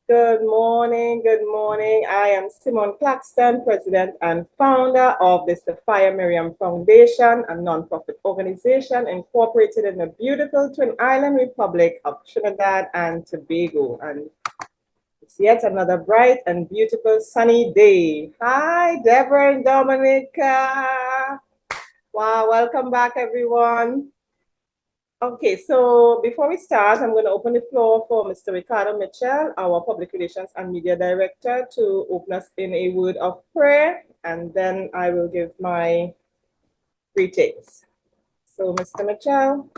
Good morning, good morning. I am Simone Claxton, President and founder of the Sapphire Miriam Foundation, a nonprofit organization incorporated in the beautiful Twin Island Republic of Trinidad and Tobago. And it's yet another bright and beautiful sunny day. Hi, Debra and Dominica. Wow, welcome back, everyone. Okay, so before we start, I'm going to open the floor for Mr. Ricardo Mitchell, our Public Relations and Media Director, to open us in a word of prayer, and then I will give my greetings. So, Mr. Mitchell.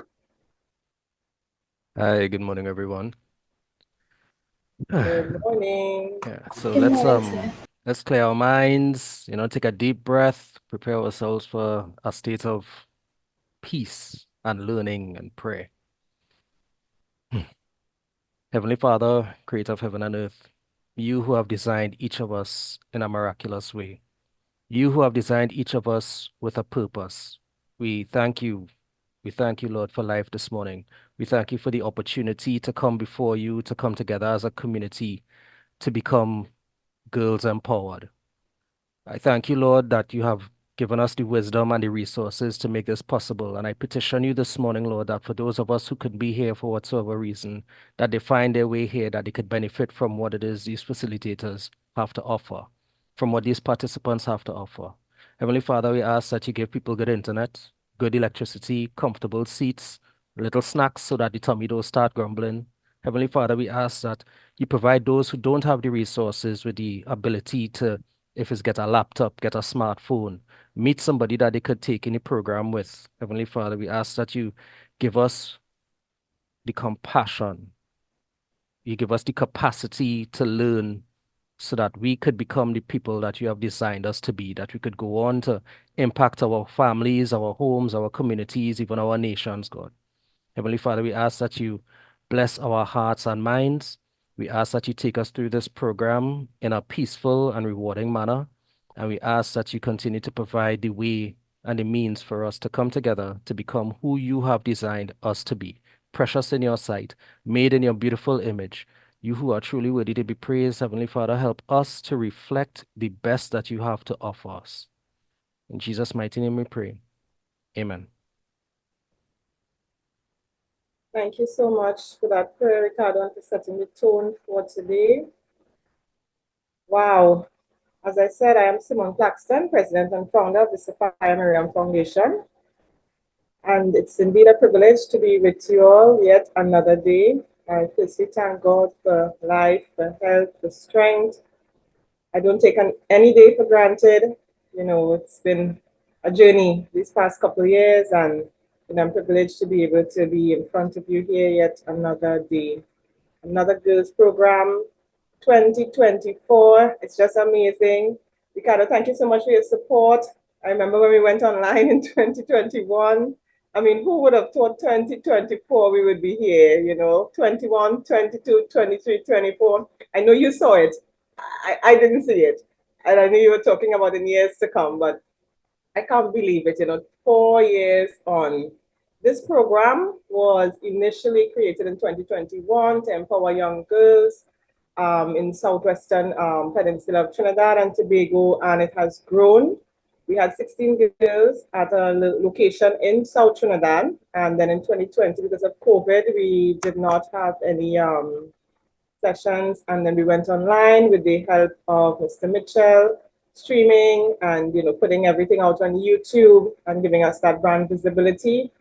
Hi, good morning, everyone. Good morning. So Good morning, sir. let's clear our minds, take a deep breath, prepare ourselves for a state of peace and learning and prayer. Heavenly Father, creator of heaven and earth, you who have designed each of us in a miraculous way, you who have designed each of us with a purpose, we thank you. We thank you, Lord, for life this morning. We thank you for the opportunity to come before you, to come together as a community, to become girls empowered. I thank you, Lord, that you have given us the wisdom and the resources to make this possible. And I petition you this morning, Lord, that for those of us who could be here for whatsoever reason, that they find their way here, that they could benefit from what it is these facilitators have to offer, from what these participants have to offer. Heavenly Father, we ask that you give people good internet, good electricity, comfortable seats, little snacks so that the tummy don't start grumbling. Heavenly Father, we ask that you provide those who don't have the resources with the ability to, if it's get a laptop, get a smartphone, meet somebody that they could take any program with. Heavenly Father, we ask that you give us the compassion, you give us the capacity to learn so that we could become the people that you have designed us to be, that we could go on to impact our families, our homes, our communities, even our nations, God. Heavenly Father, we ask that you bless our hearts and minds. We ask that you take us through this program in a peaceful and rewarding manner. And we ask that you continue to provide the way and the means for us to come together to become who you have designed us to be. Precious in your sight, made in your beautiful image. You who are truly worthy to be praised, Heavenly Father, help us to reflect the best that you have to offer us. In Jesus' mighty name we pray. Amen. Thank you so much for that prayer, Ricardo, and for setting the tone for today. Wow. As I said, I am Simone Claxton, President and founder of the Sapphire Miriam Foundation. And it's indeed a privilege to be with you all yet another day. I firstly thank God for life, for health, for strength. I don't take any day for granted. It's been a journey these past couple of years, and I'm privileged to be able to be in front of you here yet another day. Another girls program, 2024. It's just amazing. Ricardo, thank you so much for your support. I remember when we went online in 2021. I mean, who would have thought 2024 we would be here, 21, 22, 23, 24. I know you saw it. I didn't see it. And I knew you were talking about in years to come, but I can't believe it, 4 years on. This program was initially created in 2021 to empower young girls in southwestern peninsula of Trinidad and Tobago, and it has grown. We had 16 girls at a location in South Trinidad, and then in 2020, because of COVID, we did not have any sessions, and then we went online with the help of Mr. Mitchell, streaming and putting everything out on YouTube and giving us that brand visibility.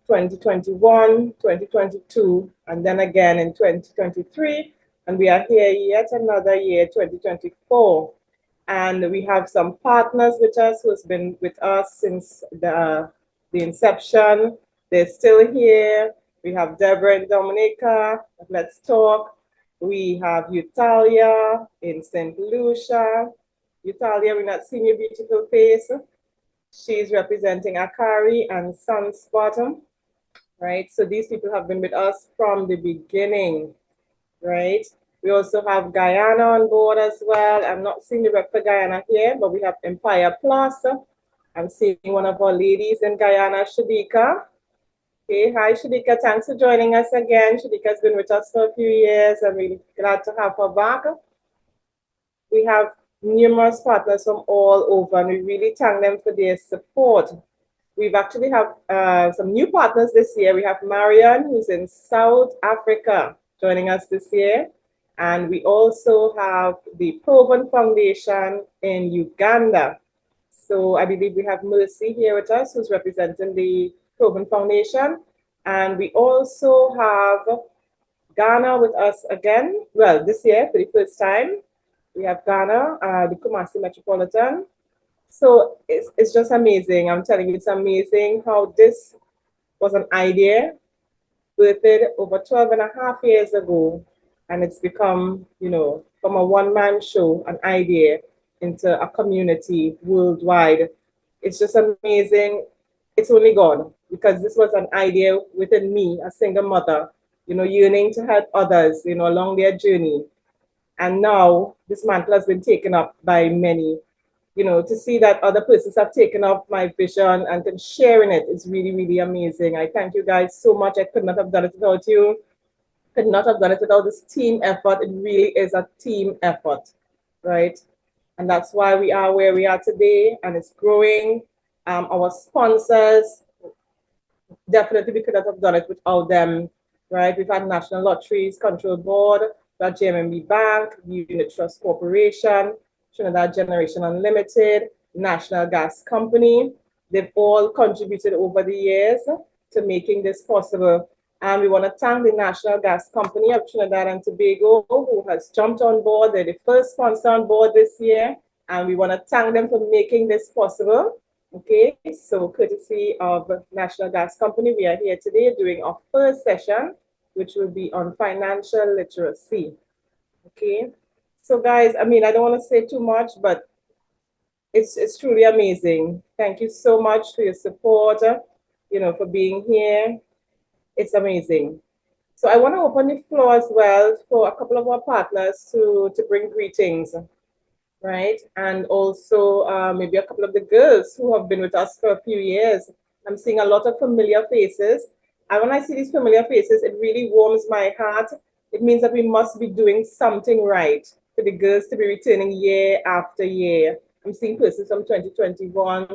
2021, 2022, and then again in 2023, and we are here yet another year, 2024. And we have some partners with us who's been with us since the inception. They're still here. We have Debra and Dominica. Let's talk. We have Utalia in St. Lucia. Utalia, we're not seeing your beautiful face. She's representing Akari and Sunspot, right? So these people have been with us from the beginning, right? We also have Guyana on board as well. I'm not seeing the rep for Guyana here, but we have Empire Plus. I'm seeing one of our ladies in Guyana, Shadika. Okay, hi Shadika, thanks for joining us again. Shadika's been with us for a few years. I'm really glad to have her back. We have numerous partners from all over, and we really thank them for their support. We've actually have some new partners this year. We have Marian, who's in South Africa, joining us this year. And we also have the Proven Foundation in Uganda. So I believe we have Mercy here with us, who's representing the Proven Foundation. And we also have Ghana with us again. Well, this year for the first time. We have Ghana, the Kumasi Metropolitan. So it's just amazing. I'm telling you, it's amazing how this was an idea birthed over 12 and a half years ago. And it's become, from a one-man show, an idea into a community worldwide. It's just amazing. It's only God, because this was an idea within me, a single mother, yearning to help others, along their journey. And now this mantle has been taken up by many. To see that other persons have taken up my vision and then sharing it is really, really amazing. I thank you guys so much. I could not have done it without you. Could not have done it without this team effort. It really is a team effort, right? And that's why we are where we are today, and it's growing. Our sponsors, definitely we could not have done it without them, right? We've had National Lotteries Control Board, we've had JMB Bank, Unit Trust Corporation, Trinidad Generation Unlimited, National Gas Company. They've all contributed over the years to making this possible. And we want to thank the National Gas Company of Trinidad and Tobago, who has jumped on board. They're the first sponsor on board this year. And we want to thank them for making this possible. Okay, so courtesy of National Gas Company, we are here today doing our first session, which will be on financial literacy. Okay, so guys, I don't want to say too much, but it's truly amazing. Thank you so much for your support, for being here. It's amazing. So I want to open the floor as well for a couple of our partners to bring greetings, right? And also maybe a couple of the girls who have been with us for a few years. I'm seeing a lot of familiar faces. And when I see these familiar faces, it really warms my heart. It means that we must be doing something right for the girls to be returning year after year. I'm seeing persons from 2021,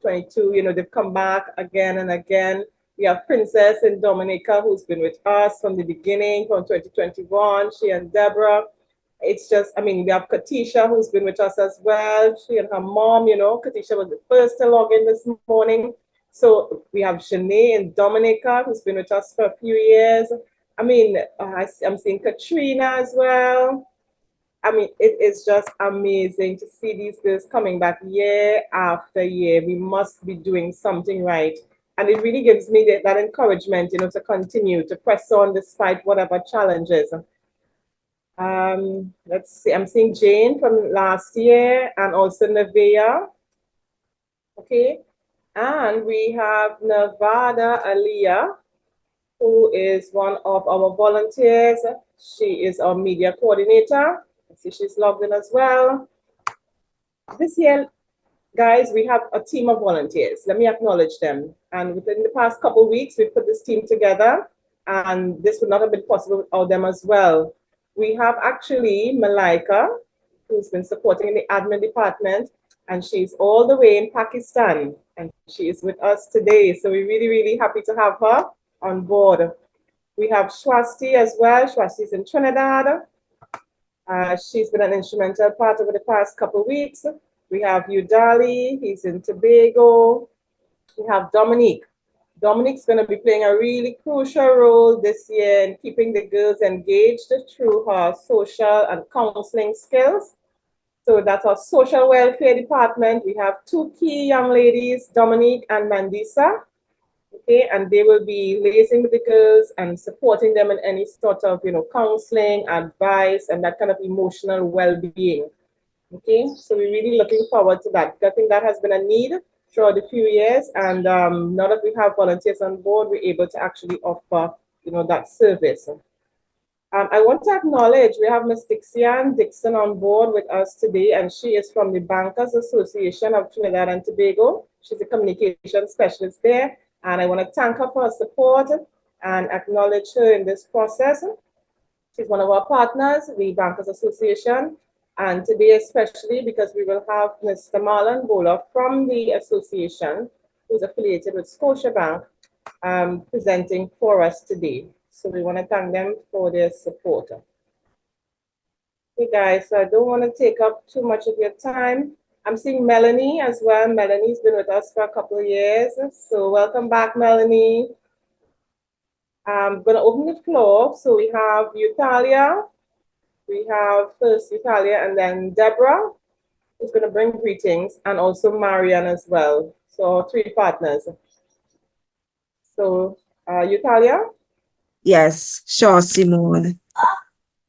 22, they've come back again and again. We have Princess in Dominica, who's been with us from the beginning, from 2021, she and Debra. It's just, we have Katisha, who's been with us as well. She and her mom, Katisha was the first to log in this morning. So we have Shanae and Dominica, who's been with us for a few years. I'm seeing Katrina as well. It is just amazing to see these girls coming back year after year. We must be doing something right. And it really gives me that encouragement, to continue to press on despite whatever challenges. Let's see, I'm seeing Jane from last year and also Nevea. Okay. And we have Nevada Aliyah, who is one of our volunteers. She is our media coordinator. Let's see, she's logged in as well. This year, guys, we have a team of volunteers. Let me acknowledge them. And within the past couple of weeks, we put this team together, and this would not have been possible without them as well. We have actually Malaika, who's been supporting in the admin department, and she's all the way in Pakistan, and she is with us today. So we're really, really happy to have her on board. We have Swashti as well. Swashti's in Trinidad. She's been an instrumental part over the past couple of weeks. We have Udali, he's in Tobago. We have Dominique. Dominique's going to be playing a really crucial role this year in keeping the girls engaged through her social and counseling skills. So that's our social welfare department. We have two key young ladies, Dominique and Mandisa. Okay, and they will be liaising with the girls and supporting them in any sort of, counseling, advice, and that kind of emotional well-being. Okay, so we're really looking forward to that. I think that has been a need throughout a few years, and now that we have volunteers on board, we're able to actually offer, that service. I want to acknowledge we have Ms. Dixian Dixon on board with us today, and she is from the Bankers Association of Trinidad and Tobago. She's a communication specialist there, And I want to thank her for her support and acknowledge her in this process. She's one of our partners, the Bankers Association. And today, especially because we will have Mr. Marlon Bowlah from the association, who's affiliated with Scotiabank, presenting for us today. So we want to thank them for their support. Hey guys, so I don't want to take up too much of your time. I'm seeing Melanie as well. Melanie's been with us for a couple of years. So welcome back, Melanie. I'm going to open the floor. So we have Utalia. We have first Utalia and then Debra, who's going to bring greetings, and also Marian as well. So 3 partners. So Utalia? Yes, sure, Simone.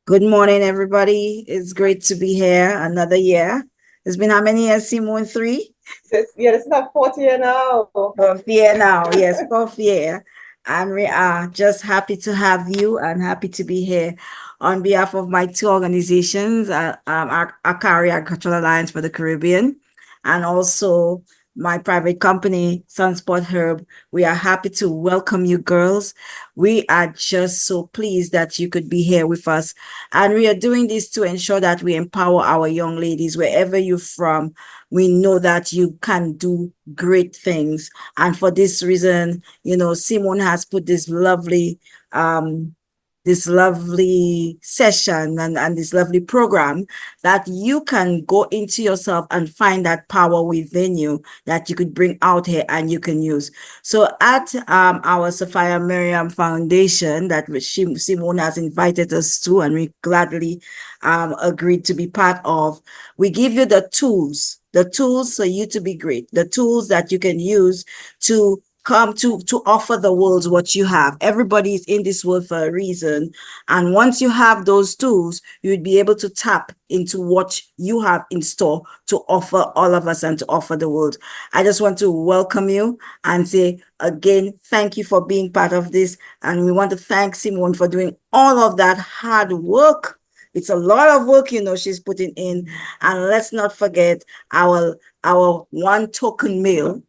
Good morning, everybody. It's great to be here another year. It's been how many years, Simone? 3? This is our 4th year now. 4th year now, yes, 4th year. And we are just happy to have you and happy to be here on behalf of my 2 organizations, Akari Agricultural Alliance for the Caribbean, and also my private company, Sunspot Herb. We are happy to welcome you girls. We are just so pleased that you could be here with us. And we are doing this to ensure that we empower our young ladies wherever you're from. We know that you can do great things. And for this reason, Simone has put this lovely session and this lovely program that you can go into yourself and find that power within you that you could bring out here and you can use. So at our Sapphire Miriam Foundation that Simone has invited us to, and we gladly agreed to be part of, we give you the tools for you to be great, the tools that you can use to come to offer the world what you have. Everybody is in this world for a reason. And once you have those tools, you'd be able to tap into what you have in store to offer all of us and to offer the world. I just want to welcome you and say again, thank you for being part of this. And we want to thank Simone for doing all of that hard work. It's a lot of work, she's putting in. And let's not forget our one token male.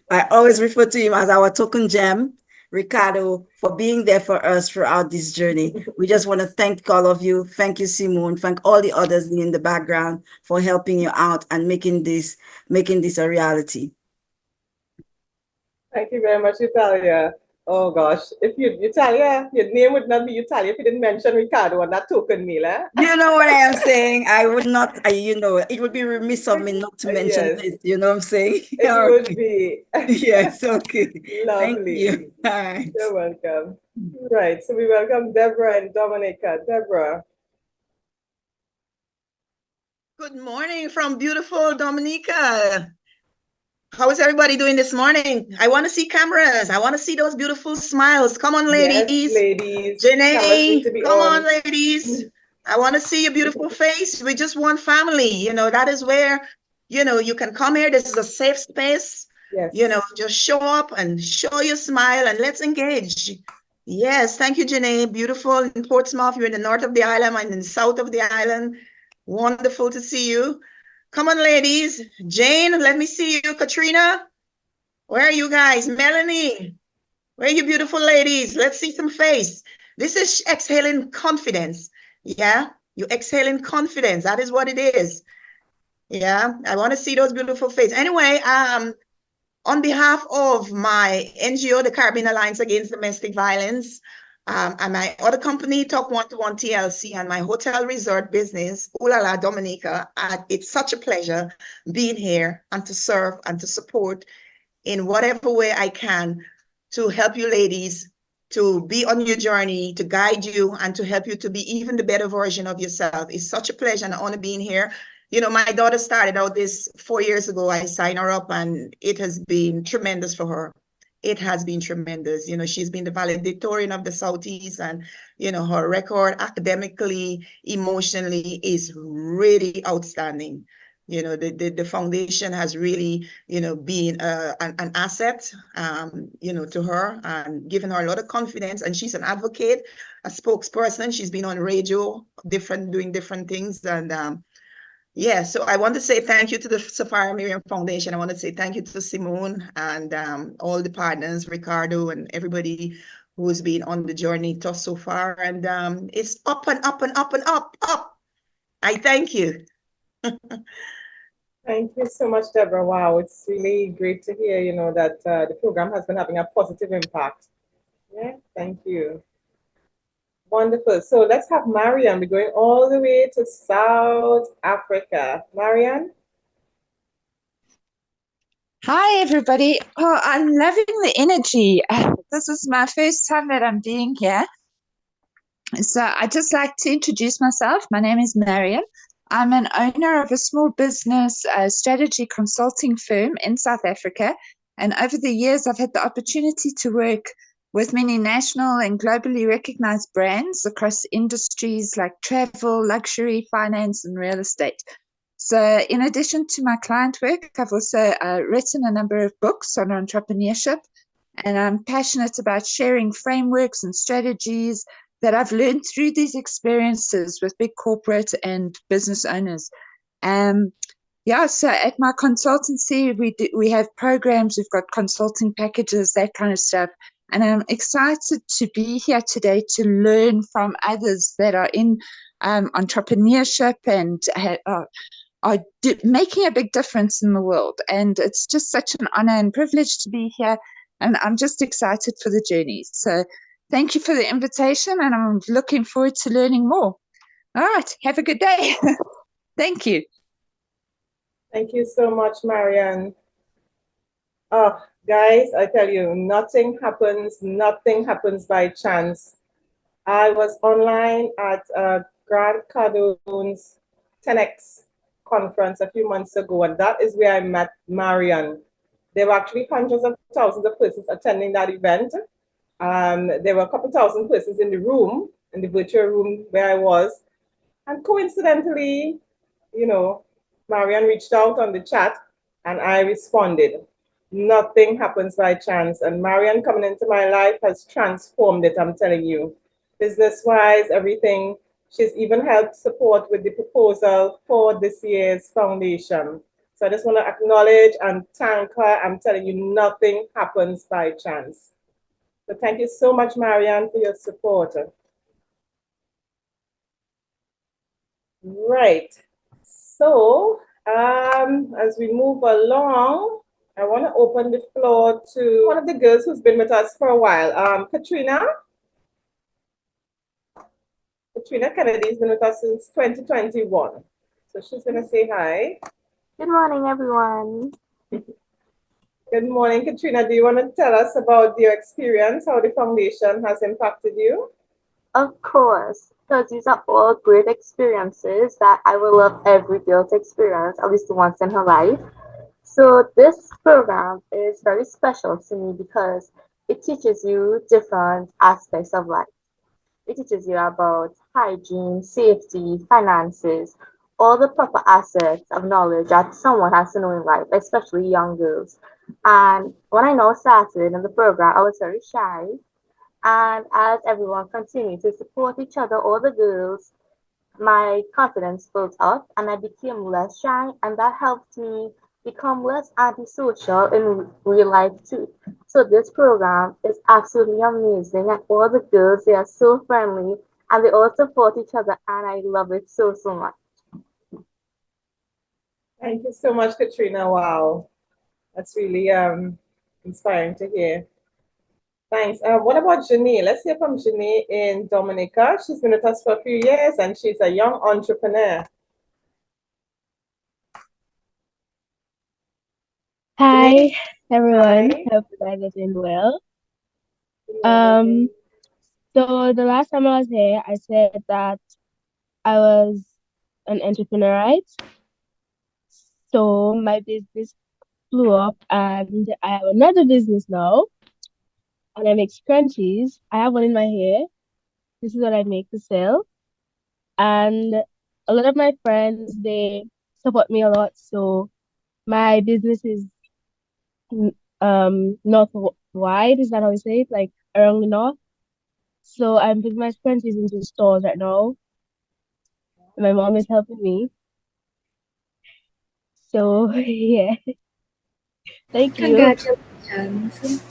I always refer to him as our token gem, Ricardo, for being there for us throughout this journey. We just want to thank all of you. Thank you, Simone. Thank all the others in the background for helping you out and making this a reality. Thank you very much, Utalia. Oh gosh, Utalia, your name would not be Utalia if you didn't mention Ricardo on that token meal, eh? You know what I am saying? I would not, it would be remiss of me not to mention this. You know what I'm saying? It would be. Yes, okay. Lovely. Thank you. All right. You're welcome. Right, so we welcome Debra and Dominica. Debra. Good morning from beautiful Dominica. How is everybody doing this morning? I want to see cameras. I want to see those beautiful smiles. Come on, ladies. Yes, ladies. Janae, come on, ladies. I want to see your beautiful face. We just want family. That is where, you can come here. This is a safe space. Yes. Just show up and show your smile and let's engage. Yes, thank you, Janae. Beautiful in Portsmouth. You're in the north of the island. I'm in the south of the island. Wonderful to see you. Come on, ladies. Jane, let me see you. Katrina, where are you guys? Melanie, where are you beautiful ladies? Let's see some face. This is exhaling confidence. Yeah, you exhaling confidence. That is what it is. Yeah, I want to see those beautiful faces. Anyway, on behalf of my NGO, the Caribbean Alliance Against Domestic Violence, and my other company, Talk 121 TLC, and my hotel resort business, Ooh La La Dominica, it's such a pleasure being here and to serve and to support in whatever way I can to help you ladies to be on your journey, to guide you, and to help you to be even the better version of yourself. It's such a pleasure and honor being here. My daughter started out this 4 years ago. I signed her up, and it has been tremendous for her. It has been tremendous. She's been the valedictorian of the Southeast, and, her record academically, emotionally is really outstanding. The foundation has really, been an asset, to her and given her a lot of confidence. And she's an advocate, a spokesperson. She's been on radio, doing different things. And, Yeah, so I want to say thank you to the Sapphire Miriam Foundation. I want to say thank you to Simone and all the partners, Ricardo and everybody who's been on the journey to us so far. And it's up and up and up and up. I thank you. Thank you so much, Debra. Wow, it's really great to hear, that the program has been having a positive impact. Yeah, thank you. Wonderful. So let's have Marian. We're going all the way to South Africa. Marian? Hi, everybody. Oh, I'm loving the energy. This is my first time that I'm being here. So I'd just like to introduce myself. My name is Miriam. I'm an owner of a small business strategy consulting firm in South Africa. And over the years, I've had the opportunity to work with many national and globally recognized brands across industries like travel, luxury, finance, and real estate. So in addition to my client work, I've also written a number of books on entrepreneurship, and I'm passionate about sharing frameworks and strategies that I've learned through these experiences with big corporate and business owners. So at my consultancy, we have programs, we've got consulting packages, that kind of stuff. And I'm excited to be here today to learn from others that are in entrepreneurship and are making a big difference in the world. And it's just such an honor and privilege to be here. And I'm just excited for the journey. So thank you for the invitation, and I'm looking forward to learning more. All right, have a good day. Thank you. Thank you so much, Marian. Oh, guys, I tell you, nothing happens by chance. I was online at Grant Cardone's 10X conference a few months ago, and that is where I met Marian. There were actually hundreds of thousands of persons attending that event. There were a couple thousand persons in the room, in the virtual room where I was. And coincidentally, Marian reached out on the chat and I responded. Nothing happens by chance. And Marian coming into my life has transformed it, I'm telling you. Business-wise, everything. She's even helped support with the proposal for this year's foundation. So I just want to acknowledge and thank her. I'm telling you, nothing happens by chance. So thank you so much, Marian, for your support. Right. So as we move along, I want to open the floor to one of the girls who's been with us for a while, Katrina. Katrina Kennedy's been with us since 2021. So she's going to say hi. Good morning, everyone. Good morning, Katrina. Do you want to tell us about your experience, how the foundation has impacted you? Of course, because these are all great experiences that I will love every girl to experience at least once in her life. So this program is very special to me because it teaches you different aspects of life. It teaches you about hygiene, safety, finances, all the proper assets of knowledge that someone has to know in life, especially young girls. And when I now started in the program, I was very shy. And as everyone continued to support each other, all the girls, my confidence built up and I became less shy, and that helped me become less antisocial in real life too. So this program is absolutely amazing, and all the girls, they are so friendly and they all support each other, and I love it so much. Thank you so much, Katrina. Wow, that's really inspiring to hear. Thanks. What about Janine? Let's hear from Janine in Dominica. She's been with us for a few years and she's a young entrepreneur. Hi, everyone. Hi. Hope you guys are doing well. Good morning. So the last time I was here, I said that I was an entrepreneur, right? So my business blew up and I have another business now and I make scrunchies. I have one in my hair. This is what I make to sell. And a lot of my friends, they support me a lot. So my business is north wide, is that how you say it? Like around the north. So I'm putting my scrunchies into stores right now. My mom is helping me. So yeah, thank you. Congratulations.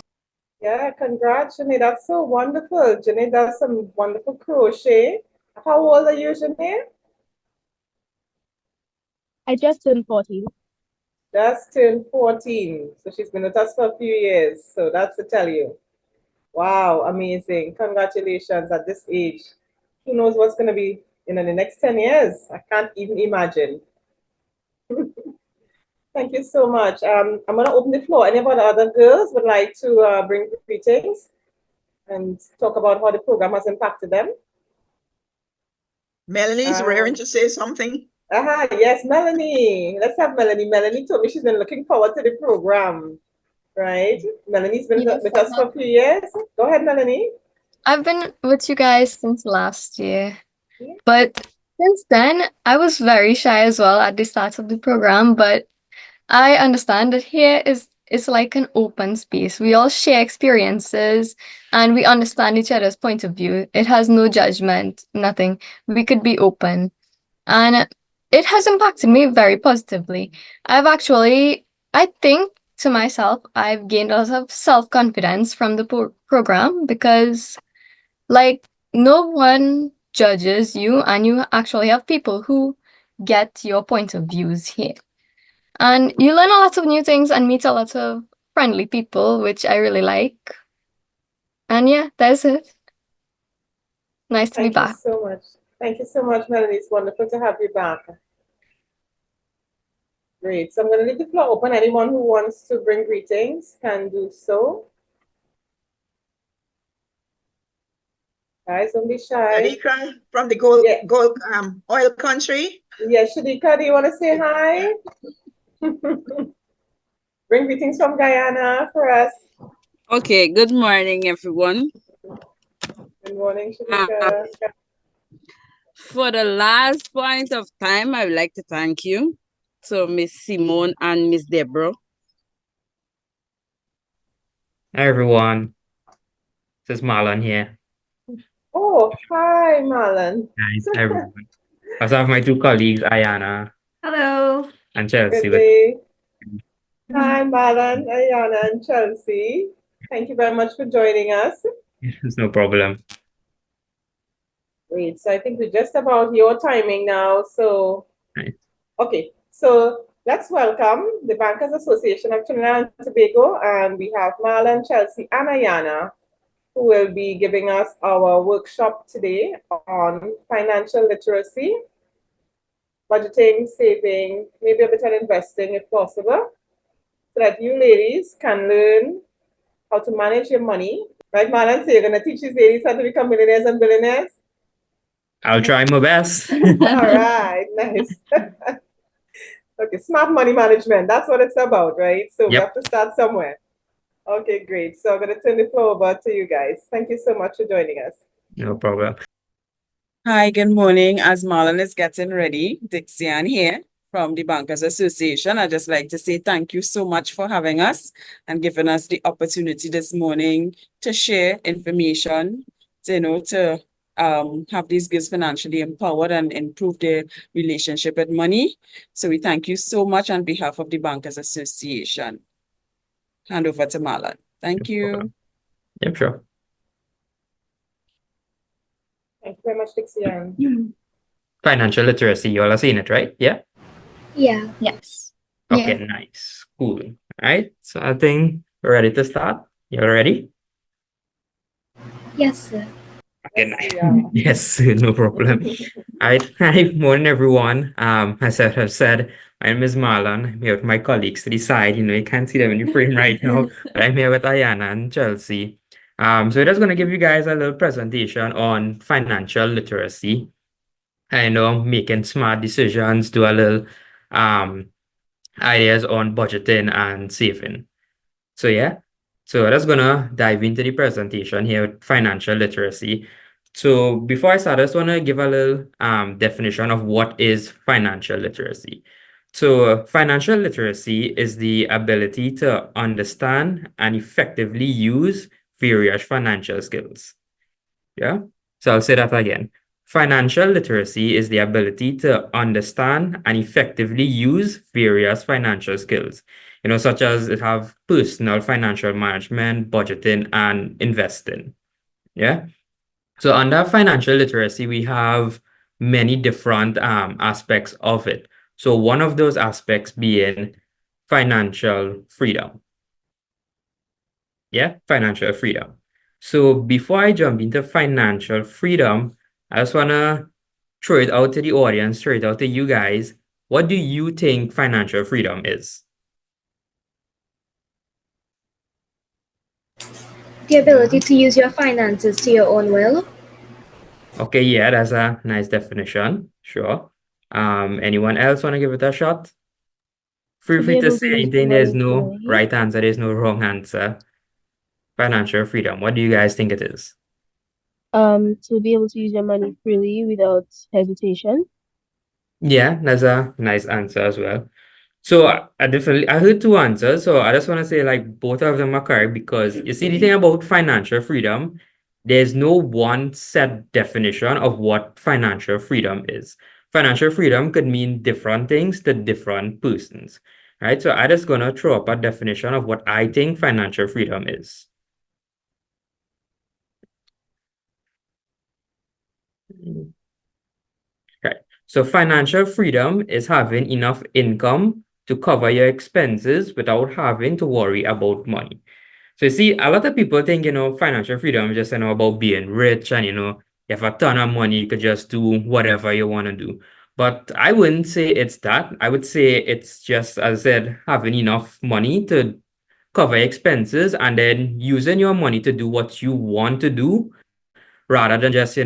Yeah, congrats, Janae. That's so wonderful. Janae does some wonderful crochet. How old are you, Janae? I just turned 14. Just turned 14. So she's been with us for a few years. So that's to tell you. Wow, amazing. Congratulations at this age. Who knows what's going to be in the next 10 years? I can't even imagine. Thank you so much. I'm going to open the floor. Any of our other girls would like to bring greetings and talk about how the program has impacted them? Melanie's raring to say something. Yes, Melanie. Let's have Melanie. Melanie told me she's been looking forward to the program, right? Melanie's been Yes, with us for a few years. Go ahead, Melanie. I've been with you guys since last year, Yeah. but since then, I was very shy as well at the start of the program, but I understand that here is like an open space. We all share experiences and we understand each other's point of view. It has no judgment, nothing. We could be open. And it has impacted me very positively. I think to myself, I've gained a lot of self-confidence from the program because, like, no one judges you, and you actually have people who get your point of views here. And you learn a lot of new things and meet a lot of friendly people, which I really like. And yeah, that's it. Nice to be Thank you back. so much. Thank you so much, Melanie. It's wonderful to have you back. Great. So I'm going to leave the floor open. Anyone who wants to bring greetings can do so. Guys, don't be shy. Shadika from the gold oil country. Yeah, Shadika, do you want to say hi? Bring greetings from Guyana for us. Okay, good morning, everyone. Good morning, Shadika. For the last point of time, I would like to thank you. So, Miss Simone and Miss Debra. Hi, everyone. This is Marlon here. Oh, hi, Marlon. Nice, everyone. I also have my two colleagues, Ayana. Hello. And Chelsea. Good day. Hi, Marlon, Ayana, and Chelsea. Thank you very much for joining us. It's no problem. Great. So I think we're just about your timing now. So, Nice. Okay. So let's welcome the Bankers Association of Trinidad and Tobago. And we have Marlon, Chelsea, and Ayana, who will be giving us our workshop today on financial literacy, budgeting, saving, maybe a bit of investing if possible, so that you ladies can learn how to manage your money. Right, Marlon? So you're going to teach these ladies how to become millionaires and billionaires? I'll try my best. All right, nice. Okay, smart money management. That's what it's about, right? So we have to start somewhere. Okay, great. So I'm going to turn the floor over to you guys. Thank you so much for joining us. No problem. Hi, good morning. As Marlon is getting ready, Dixian here from the Bankers Association. I'd just like to say thank you so much for having us and giving us the opportunity this morning to share information, to have these girls financially empowered and improve their relationship with money. So we thank you so much on behalf of the Bankers Association. Hand over to Marlon. Thank you. Yep, sure. Thank you very much, Dixian. Financial literacy, you all have seen it, right? Yeah? Yeah. Yes. Okay, nice. Cool. All right. So I think we're ready to start. You all ready? Yes, sir. Okay, nice. Yes, no problem. All right. Hi, morning, everyone. As I have said, my name is Marlon. I'm here with my colleagues to the side. You can't see them in the frame right now, but I'm here with Ayana and Chelsea. So we're just going to give you guys a little presentation on financial literacy and making smart decisions, do a little ideas on budgeting and saving. So yeah, so we're just gonna dive into the presentation here with financial literacy. So before I start, I just want to give a little definition of what is financial literacy. So financial literacy is the ability to understand and effectively use various financial skills. Yeah. So I'll say that again. Financial literacy is the ability to understand and effectively use various financial skills, such as it have personal financial management, budgeting, and investing. Yeah. So under financial literacy, we have many different aspects of it. So one of those aspects being financial freedom. Yeah, financial freedom. So before I jump into financial freedom, I just want to throw it out to the audience, throw it out to you guys. What do you think financial freedom is? The ability to use your finances to your own will. Okay, yeah, that's a nice definition. Sure. Anyone else want to give it a shot? Feel To be free to able say to use anything. There's money no freely. right answer. There's no wrong answer. Financial freedom. What do you guys think it is? To be able to use your money freely without hesitation. Yeah, that's a nice answer as well. So I heard two answers. So I just want to say like both of them are correct because you see the thing about financial freedom, there's no one set definition of what financial freedom is. Financial freedom could mean different things to different persons, right? So I just gonna throw up a definition of what I think financial freedom is. Okay. So financial freedom is having enough income to cover your expenses without having to worry about money. So you see, a lot of people think, financial freedom is just, about being rich and, you have a ton of money, you could just do whatever you want to do. But I wouldn't say it's that. I would say it's just, as I said, having enough money to cover expenses and then using your money to do what you want to do rather than just,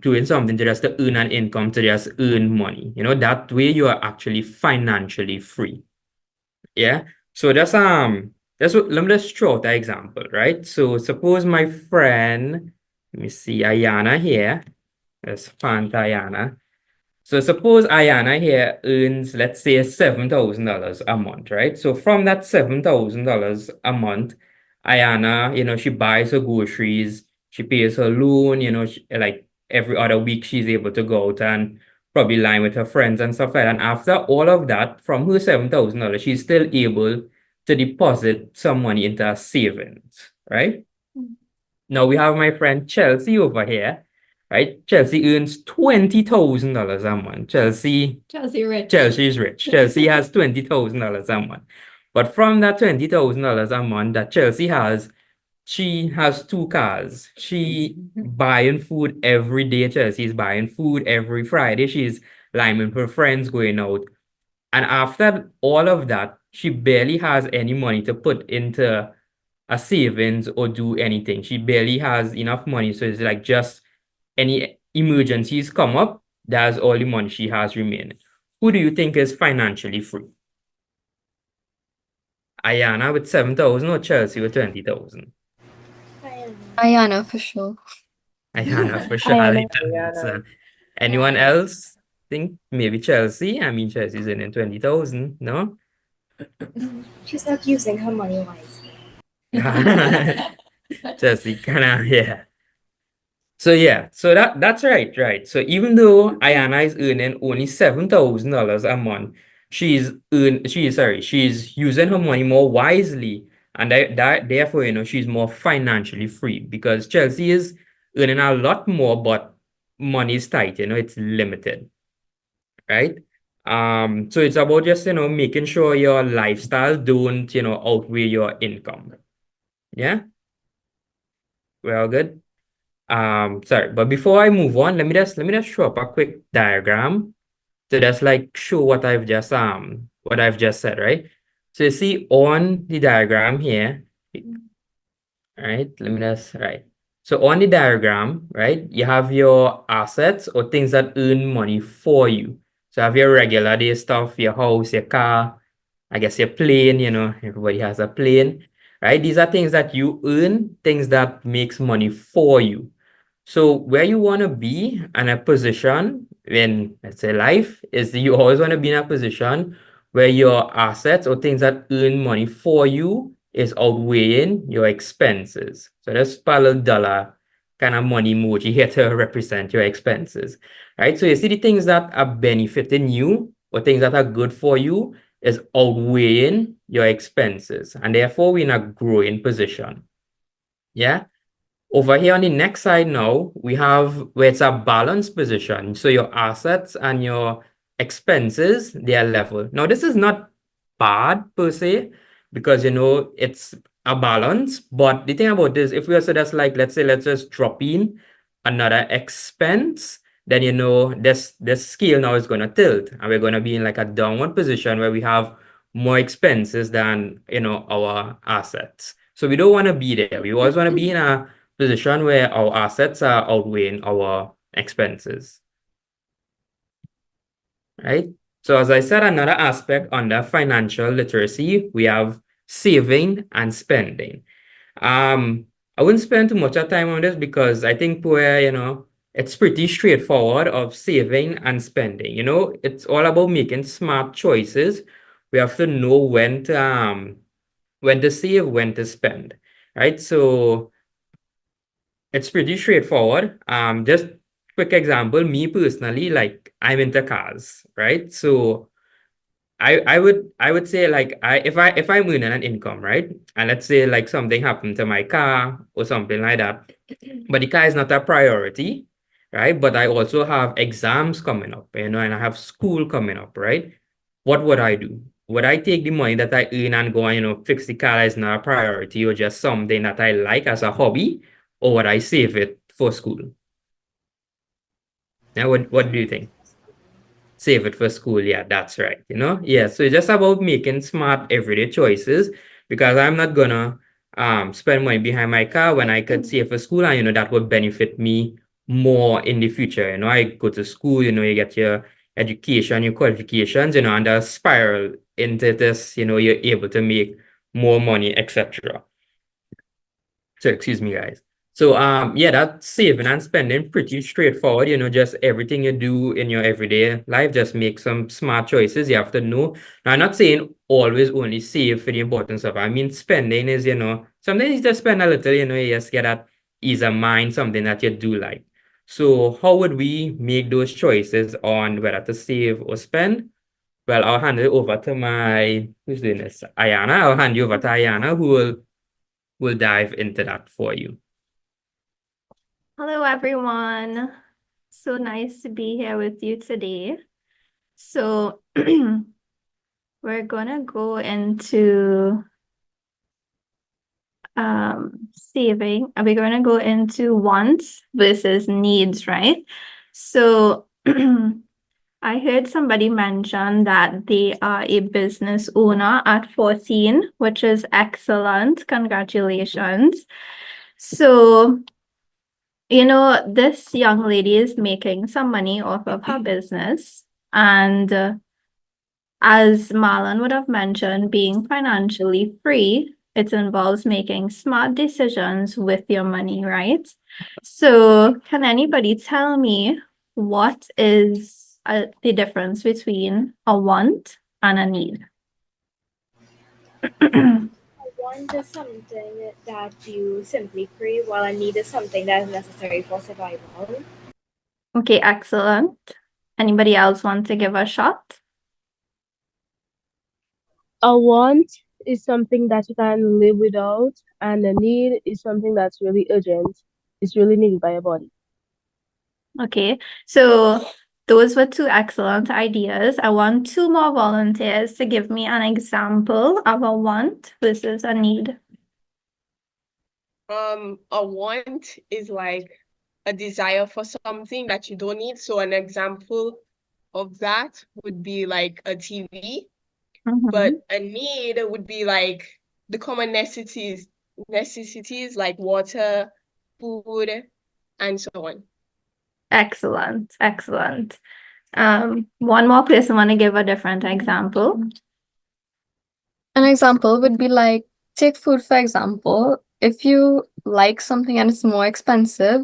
doing something to just to earn an income to just earn money. That way you are actually financially free. Yeah. So that's what let me just throw out an example, right? So suppose my friend, let me see, Ayana here. Let's find Ayana. So suppose Ayana here earns, let's say, $7,000 a month, right? So from that $7,000 a month, Ayana, she buys her groceries, she pays her loan, like every other week she's able to go out and probably line with her friends and stuff like that. And after all of that, from her $7,000, she's still able to deposit some money into her savings, right? Now we have my friend Chelsea over here, right? Chelsea earns $20,000 a month. Chelsea is rich. Chelsea has $20,000 a month. But from that $20,000 a month that Chelsea has, she has two cars. She buying food every day. Chelsea's buying food every Friday. She's liming her friends going out. And after all of that, she barely has any money to put into a savings or do anything. She barely has enough money. So it's like just any emergencies come up, that's all the money she has remaining. Who do you think is financially free? Ayana with 7,000 or Chelsea with 20,000? Ayana for sure. Ayana for sure. I like that answer. Anyone else think maybe Chelsea? I mean, Chelsea's in 20,000, no? She's not using her money wisely. Chelsea kind of, yeah. So yeah, so that's right. So even though Ayana is earning only $7,000 a month, she's using her money more wisely, and therefore, she's more financially free because Chelsea is earning a lot more, but money is tight, it's limited, right? So it's about just, making sure your lifestyle don't, outweigh your income. Yeah? We're all good? Sorry, but before I move on, let me just show up a quick diagram to just like show what I've just said, right? So you see on the diagram here, right? Right. So on the diagram, right, you have your assets or things that earn money for you. So you have your regular day stuff, your house, your car, I guess your plane, everybody has a plane, right? These are things that you earn, things that makes money for you. So where you want to be in a position in, let's say, life is you always want to be in a position where your assets or things that earn money for you is outweighing your expenses. So let's put a little dollar kind of money emoji here to represent your expenses, right? So you see the things that are benefiting you or things that are good for you is outweighing your expenses, and therefore we're in a growing position. Yeah. Over here on the next side now, we have where it's a balanced position. So your assets and your expenses, they are level. Now, this is not bad per se, because it's a balance. But the thing about this, if we also just like, let's say, let's just drop in another expense, then this scale now is going to tilt, and we're going to be in like a downward position where we have more expenses than our assets. So we don't want to be there. We always want to be in a position where our assets are outweighing our expenses, right? So as I said, another aspect under financial literacy, we have saving and spending. I wouldn't spend too much of time on this because I think it's pretty straightforward of saving and spending. It's all about making smart choices. We have to know when to save, when to spend, right? So it's pretty straightforward. Just quick example, me personally, like I'm into cars, right? So I would say like if I'm earning an income, right? And let's say like something happened to my car or something like that, but the car is not a priority, right? But I also have exams coming up, and I have school coming up, right? What would I do? Would I take the money that I earn and go and fix the car as not a priority or just something that I like as a hobby, or would I save it for school? Now, what do you think? Save it for school. Yeah, that's right. Yeah. So it's just about making smart everyday choices, because I'm not gonna spend money behind my car when I could save for school, and that would benefit me more in the future. I go to school, you get your education, your qualifications, and a spiral into this, you're able to make more money, etc. So excuse me, guys. So yeah, that's saving and spending pretty straightforward. Just everything you do in your everyday life, just make some smart choices. You have to know. Now, I'm not saying always only save for the important stuff. I mean, spending is, sometimes you just spend a little, you just get that ease of mind, something that you do like. So how would we make those choices on whether to save or spend? Well, I'll hand it over to who's doing this? Ayana. I'll hand you over to Ayana, who will dive into that for you. Hello, everyone. So nice to be here with you today. So we're gonna go into saving. We're gonna go into wants versus needs, right? So I heard somebody mention that they are a business owner at 14, which is excellent. Congratulations. So this young lady is making some money off of her business. And as Marlon would have mentioned, being financially free, it involves making smart decisions with your money, right? So can anybody tell me what is the difference between a want and a need? Want is something that you simply crave, while a need is something that is necessary for survival. Okay, excellent. Anybody else want to give a shot? A want is something that you can live without, and a need is something that's really urgent. It's really needed by your body. Okay, so those were two excellent ideas. I want 2 more volunteers to give me an example of a want versus a need. A want is like a desire for something that you don't need. So an example of that would be like a TV. But a need would be like the common necessities like water, food, and so on. Excellent, excellent. One more person want to give a different example. An example would be like, take food for example. If you like something and it's more expensive,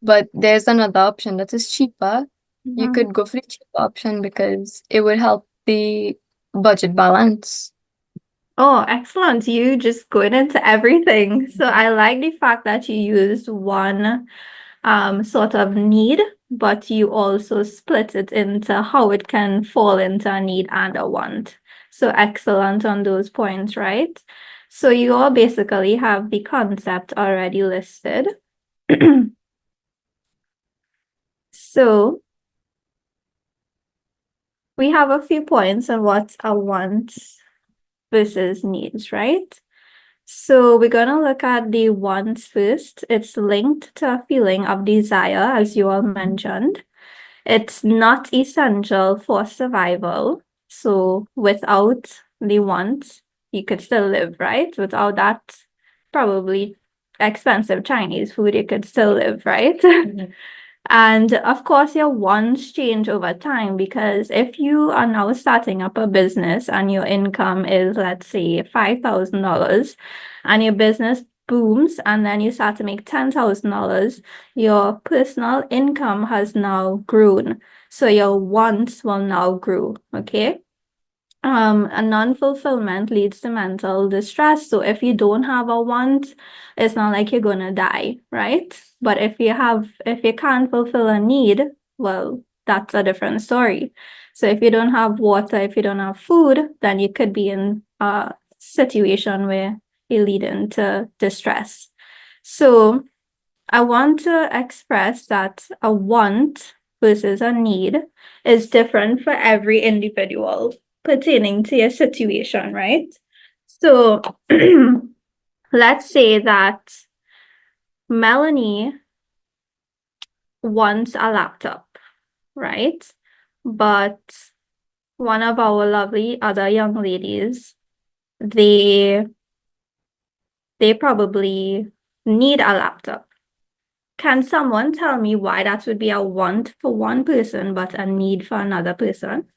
but there's another option that is cheaper, you could go for the cheaper option because it would help the budget balance. Oh, excellent. You just going into everything. So I like the fact that you used one sort of need, but you also split it into how it can fall into a need and a want. So excellent on those points, right? So you all basically have the concept already listed. So we have a few points on what a want versus needs, right? So we're going to look at the wants first. It's linked to a feeling of desire, as you all mentioned. It's not essential for survival. So without the want, you could still live, right? Without that, probably expensive Chinese food, you could still live, right? And of course, your wants change over time, because if you are now starting up a business and your income is, let's say, $5,000, and your business booms and then you start to make $10,000, your personal income has now grown. So your wants will now grow, okay? A non-fulfillment leads to mental distress. So if you don't have a want, it's not like you're gonna die, right? But if you can't fulfill a need, well, that's a different story. So if you don't have water, if you don't have food, then you could be in a situation where you lead into distress. So I want to express that a want versus a need is different for every individual pertaining to your situation, right? So let's say that Melanie wants a laptop, right? But one of our lovely other young ladies, they probably need a laptop. Can someone tell me why that would be a want for one person but a need for another person?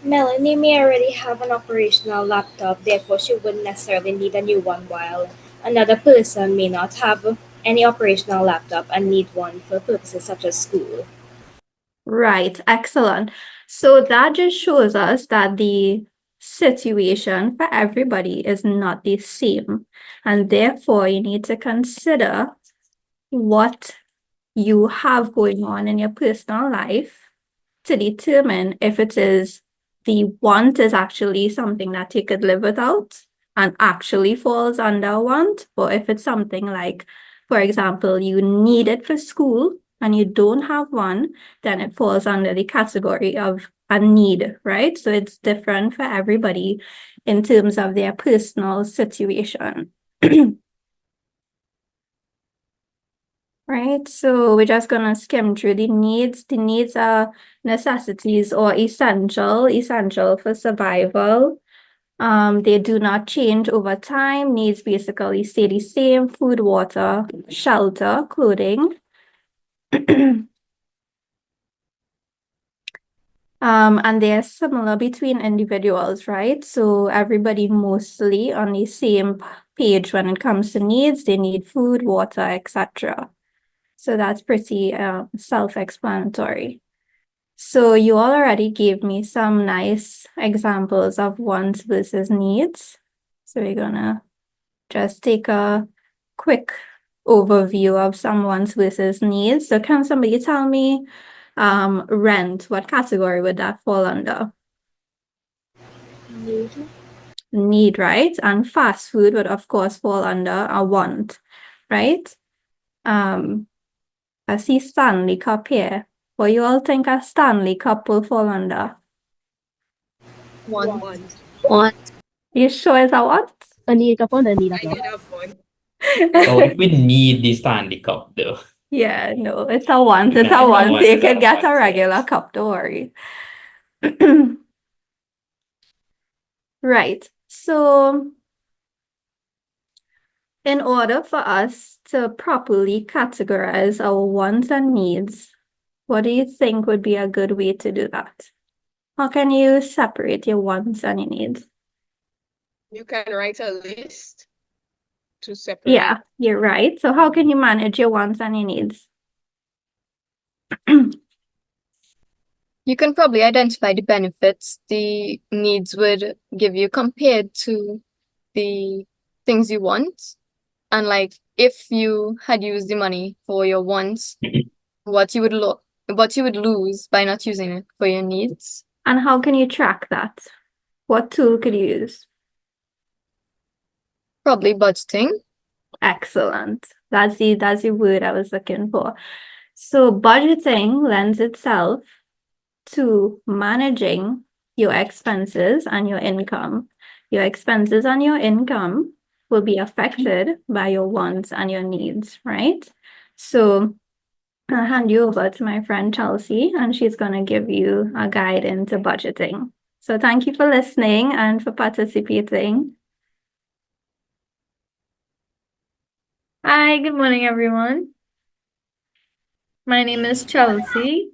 Melanie may already have an operational laptop, therefore she wouldn't necessarily need a new one, while another person may not have any operational laptop and need one for purposes such as school. Right, excellent. So that just shows us that the situation for everybody is not the same. And therefore, you need to consider what you have going on in your personal life to determine if it is the want is actually something that you could live without and actually falls under want, or if it's something like, for example, you need it for school and you don't have one, then it falls under the category of a need, right? So it's different for everybody in terms of their personal situation. Right, so we're just gonna skim through the needs. The needs are necessities or essential for survival. They do not change over time. Needs basically stay the same: food, water, shelter, clothing. And they're similar between individuals, right? So everybody mostly on the same page when it comes to needs. They need food, water, etc. So that's pretty self-explanatory. So you all already gave me some nice examples of wants versus needs. So we're gonna just take a quick overview of some wants versus needs. So can somebody tell me rent, what category would that fall under? Need, right? And fast food would of course fall under a want, right? I see Stanley Cup here. What you all think a Stanley Cup will fall under? One. You sure it's a what? A need cup on a need a I cup. did have one. Oh, if we need the Stanley Cup though. Yeah, no, it's a want. It's Yeah, a it's a want. want, You it's a can get a want, regular yes. cup, don't worry. Right. So in order for us to properly categorize our wants and needs, what do you think would be a good way to do that? How can you separate your wants and your needs? You can write a list to separate. Yeah, you're right. So how can you manage your wants and your needs? You can probably identify the benefits the needs would give you compared to the things you want, and like if you had used the money for your wants, what you would lose by not using it for your needs. And how can you track that? What tool could you use? Probably budgeting. Excellent. That's the word I was looking for. So budgeting lends itself to managing your expenses and your income. Your expenses and your income will be affected by your wants and your needs, right? So I'll hand you over to my friend Chelsea, and she's going to give you a guide into budgeting. So thank you for listening and for participating. Hi, good morning, everyone. My name is Chelsea,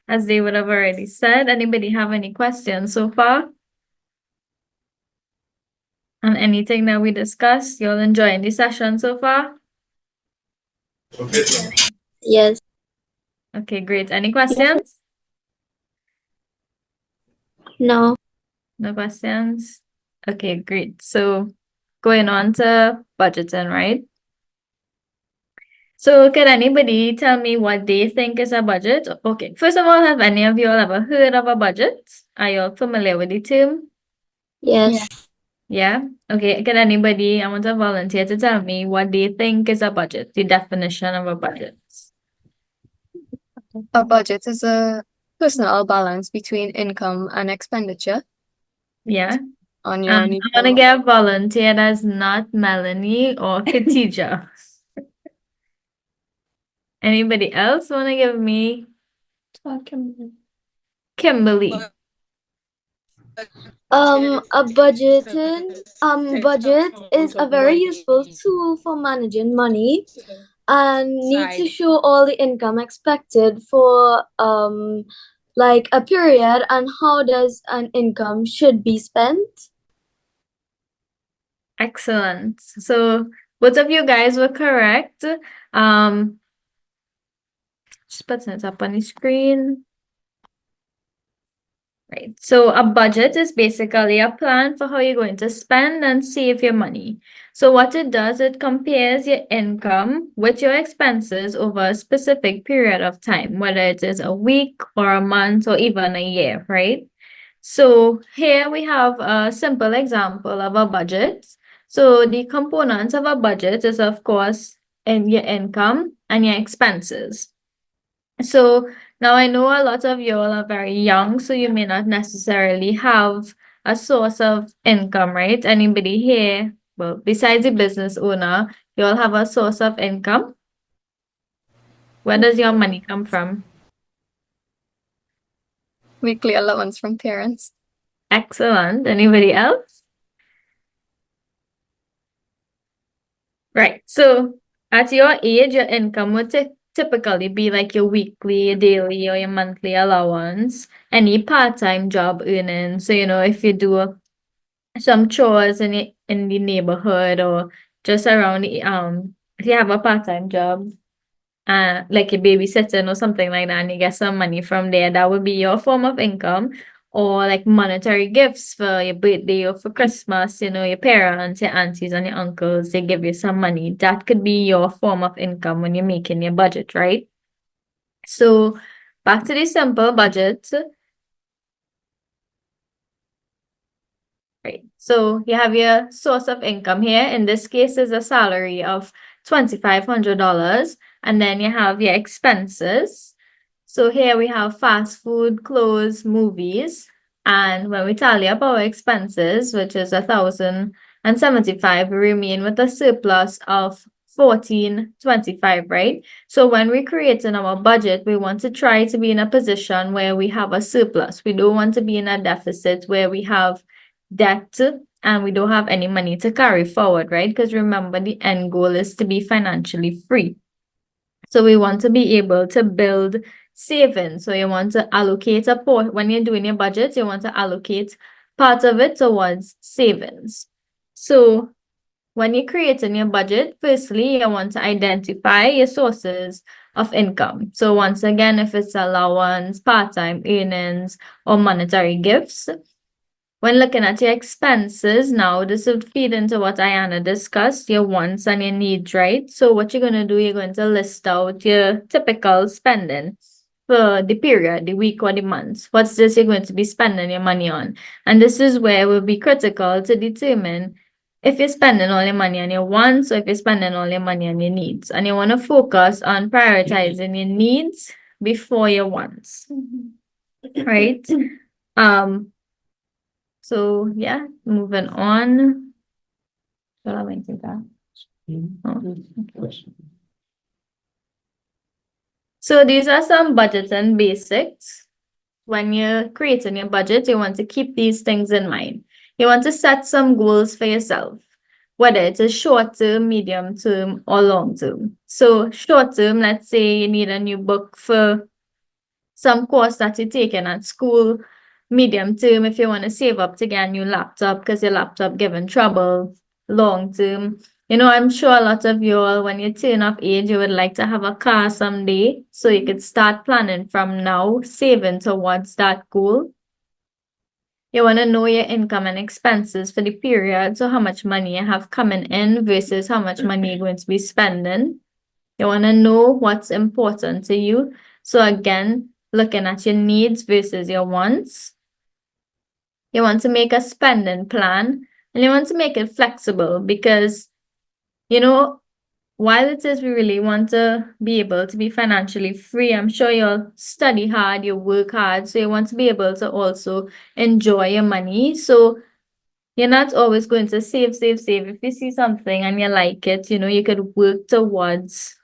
as they would have already said. Anybody have any questions so far? On anything that we discussed? You're enjoying the session so far? Yes. Okay, great. Any questions? No. No questions? Okay, great. So going on to budgeting, right? So can anybody tell me what they think is a budget? Okay, first of all, have any of you all ever heard of a budget? Are you all familiar with the term? Yes. Yeah? Okay, can anybody, I want a volunteer to tell me what they think is a budget, the definition of a budget. A budget is a personal balance between income and expenditure Yeah? on your I'm needs. gonna get a volunteer that's not Melanie or Khadija. Anybody else wanna give me? Kimberly. A budget is a very useful tool for managing money and need to show all the income expected for like a period and how does an income should be spent. Excellent. So both of you guys were correct. Just putting it up on the screen. Right. So a budget is basically a plan for how you're going to spend and save your money. So what it does, it compares your income with your expenses over a specific period of time, whether it is a week or a month or even a year, right? So here we have a simple example of a budget. So the components of a budget is, of course, in your income and your expenses. So now I know a lot of you all are very young, so you may not necessarily have a source of income, right? Anybody here, well, besides the business owner, you all have a source of income? Where does your money come from? Weekly allowance from parents. Excellent. Anybody else? Right. So at your age, your income would typically be like your weekly, daily, or your monthly allowance, any part-time job earnings. So, if you do some chores in the neighborhood or just around if you have a part-time job, like a babysitting or something like that, and you get some money from there, that would be your form of income. Or like monetary gifts for your birthday or for Christmas, your parents, your aunties, and your uncles, they give you some money. That could be your form of income when you're making your budget, right? So back to the simple budget. Right. So you have your source of income here. In this case, is a salary of $2,500. And then you have your expenses. So here we have fast food, clothes, movies. And when we tally up our expenses, which is $1,075, we remain with a surplus of $1,425, right? So when we're creating our budget, we want to try to be in a position where we have a surplus. We don't want to be in a deficit where we have debt and we don't have any money to carry forward, right? Because remember, the end goal is to be financially free. So we want to be able to build savings. So you want to allocate a part when you're doing your budget, you want to allocate part of it towards savings. So when you're creating your budget, firstly, you want to identify your sources of income. So once again, if it's allowance, part-time earnings, or monetary gifts, When looking at your expenses now, this would feed into what Ayana discussed, your wants and your needs, right? So what you're going to do, you're going to list out your typical spending for the period, the week or the month. What's this you're going to be spending your money on? And this is where it will be critical to determine if you're spending all your money on your wants or if you're spending all your money on your needs. And you want to focus on prioritizing your needs before your wants, right? So yeah, moving on. What am I thinking that? Oh, okay. So these are some budgeting basics. When you're creating your budget, you want to keep these things in mind. You want to set some goals for yourself, whether it's a short term, medium term, or long term. So short term, let's say you need a new book for some course that you're taking at school. Medium term, if you want to save up to get a new laptop because your laptop giving trouble. Long term, I'm sure a lot of you all, when you turn of age, you would like to have a car someday. So you could start planning from now, saving towards that goal. You want to know your income and expenses for the period. So how much money you have coming in versus how much money you're going to be spending. You want to know what's important to you. So again, looking at your needs versus your wants. You want to make a spending plan and you want to make it flexible because, while it is we really want to be able to be financially free, I'm sure you'll study hard, you work hard, so you want to be able to also enjoy your money. So you're not always going to save. If you see something and you like it, you could work towards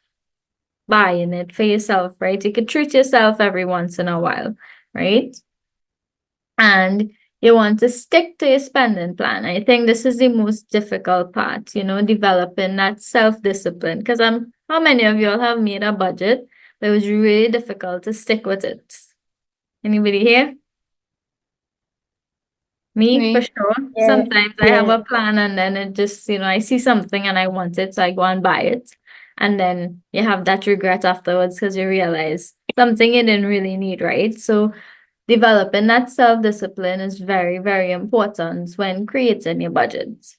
buying it for yourself, right? You could treat yourself every once in a while, right? And you want to stick to your spending plan. I think this is the most difficult part, developing that self-discipline. Because how many of you all have made a budget, but it was really difficult to stick with it? Anybody here? Me, for sure. Yeah. Sometimes I have a plan and then it just, I see something and I want it, so I go and buy it. And then you have that regret afterwards because you realize something you didn't really need, right? So developing that self-discipline is very, very important when creating your budget.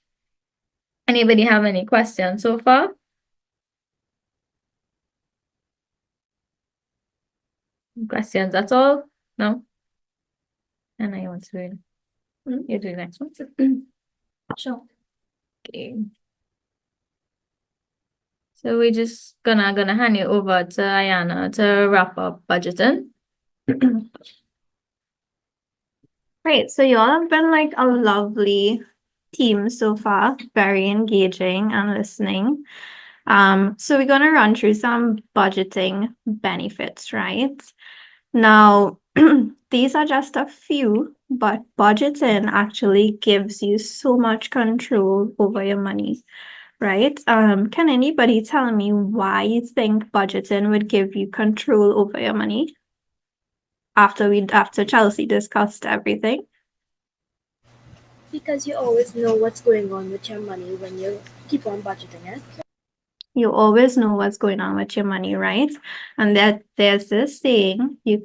Anybody have any questions so far? Questions at all? No? And I want to read. You do the next one. Sure. Okay. So we're just gonna hand you over to Ayana to wrap up budgeting. Right, so you all have been like a lovely team so far, very engaging and listening. So we're gonna run through some budgeting benefits, right? Now, these are just a few, but budgeting actually gives you so much control over your money, right? Can anybody tell me why you think budgeting would give you control over your money? After Chelsea discussed everything. Because you always know what's going on with your money when you keep on budgeting it. You always know what's going on with your money, right? And that there's this saying, you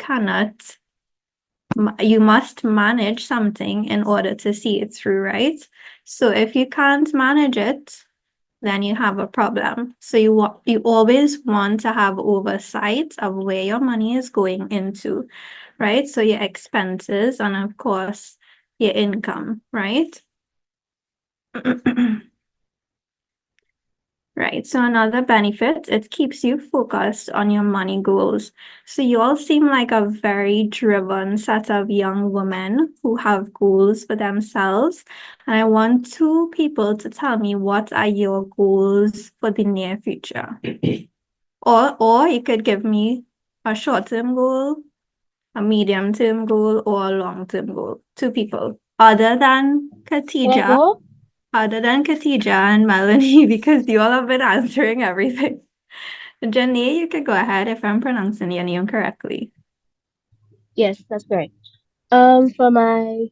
must manage something in order to see it through, right? So if you can't manage it, then you have a problem. So you always want to have oversight of where your money is going into, right? So your expenses and of course your income, right? Right, so another benefit, it keeps you focused on your money goals. So you all seem like a very driven set of young women who have goals for themselves. And I want two people to tell me what are your goals for the near future. Or you could give me a short-term goal, a medium-term goal, or a long-term goal. Two people, other than Khadija and Melanie, because you all have been answering everything. Jenny, you could go ahead if I'm pronouncing your name correctly. Yes, that's correct. For my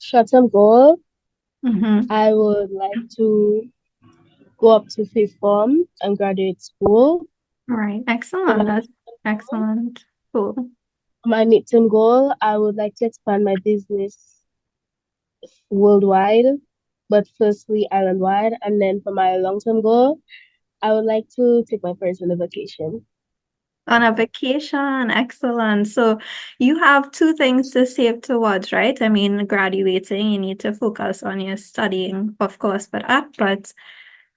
short-term goal, I would like to go up to fifth form and graduate school. All right, excellent. That's excellent. Cool. My midterm goal, I would like to expand my business worldwide, but firstly island wide. And then for my long term goal, I would like to take my friends on a vacation. On a vacation, excellent. So you have two things to save towards, right? I mean, graduating, you need to focus on your studying, of course, but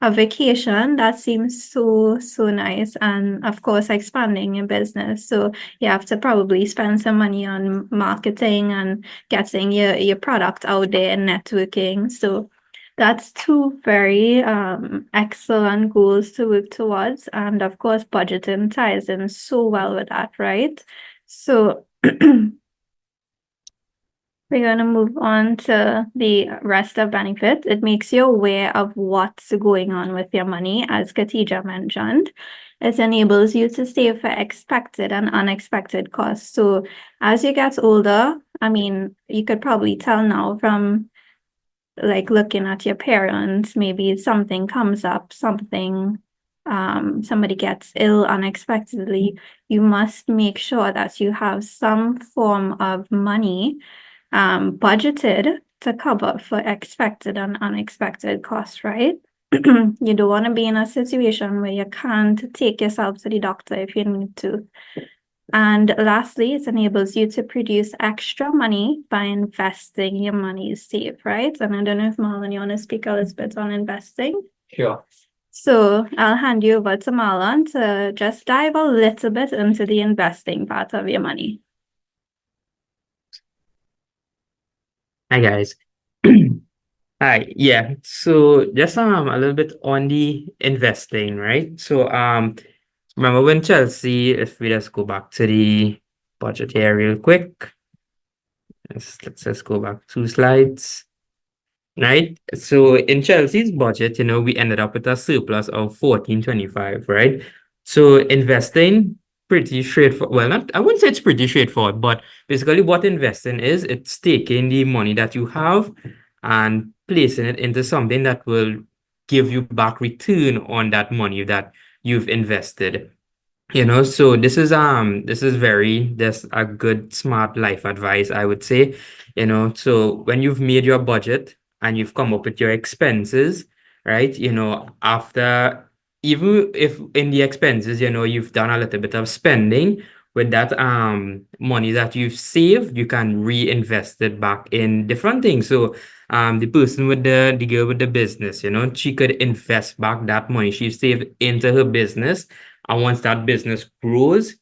a vacation, that seems so nice. And of course, expanding your business. So you have to probably spend some money on marketing and getting your product out there and networking. So that's two very excellent goals to work towards. And of course, budgeting ties in so well with that, right? So we're going to move on to the rest of benefits. It makes you aware of what's going on with your money, as Khatija mentioned. It enables you to save for expected and unexpected costs. So as you get older, I mean, you could probably tell now from like looking at your parents, maybe something comes up, somebody gets ill unexpectedly, you must make sure that you have some form of money budgeted to cover for expected and unexpected costs, right? You don't want to be in a situation where you can't take yourself to the doctor if you need to. And lastly, it enables you to produce extra money by investing your money saved, right? And I don't know if Marlon, you want to speak a little bit on investing? Sure. So I'll hand you over to Marlon to just dive a little bit into the investing part of your money. Hi guys. Hi, yeah. So just a little bit on the investing, right? So remember when Chelsea, if we just go back to the budget here real quick. Let's just go back 2 slides. Right. So in Chelsea's budget, we ended up with a surplus of 1425, right? So investing pretty straightforward. Well, not I wouldn't say it's pretty straightforward, but basically what investing is, it's taking the money that you have and placing it into something that will give you back return on that money that you've invested. So this is there's a good smart life advice, I would say. So when you've made your budget and you've come up with your expenses, right? After, even if in the expenses, you've done a little bit of spending with that money that you've saved, you can reinvest it back in different things. So the person with the girl with the business, she could invest back that money she saved into her business, and once that business grows,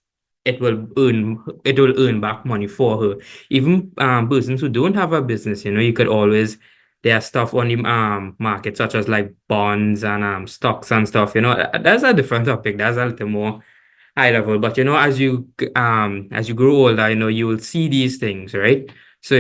it will earn back money for her. Even persons who don't have a business, you could always, there's stuff on the market such as like bonds and stocks and stuff. That's a different topic. That's a little more high level. But as you grow older, you will see these things, right? So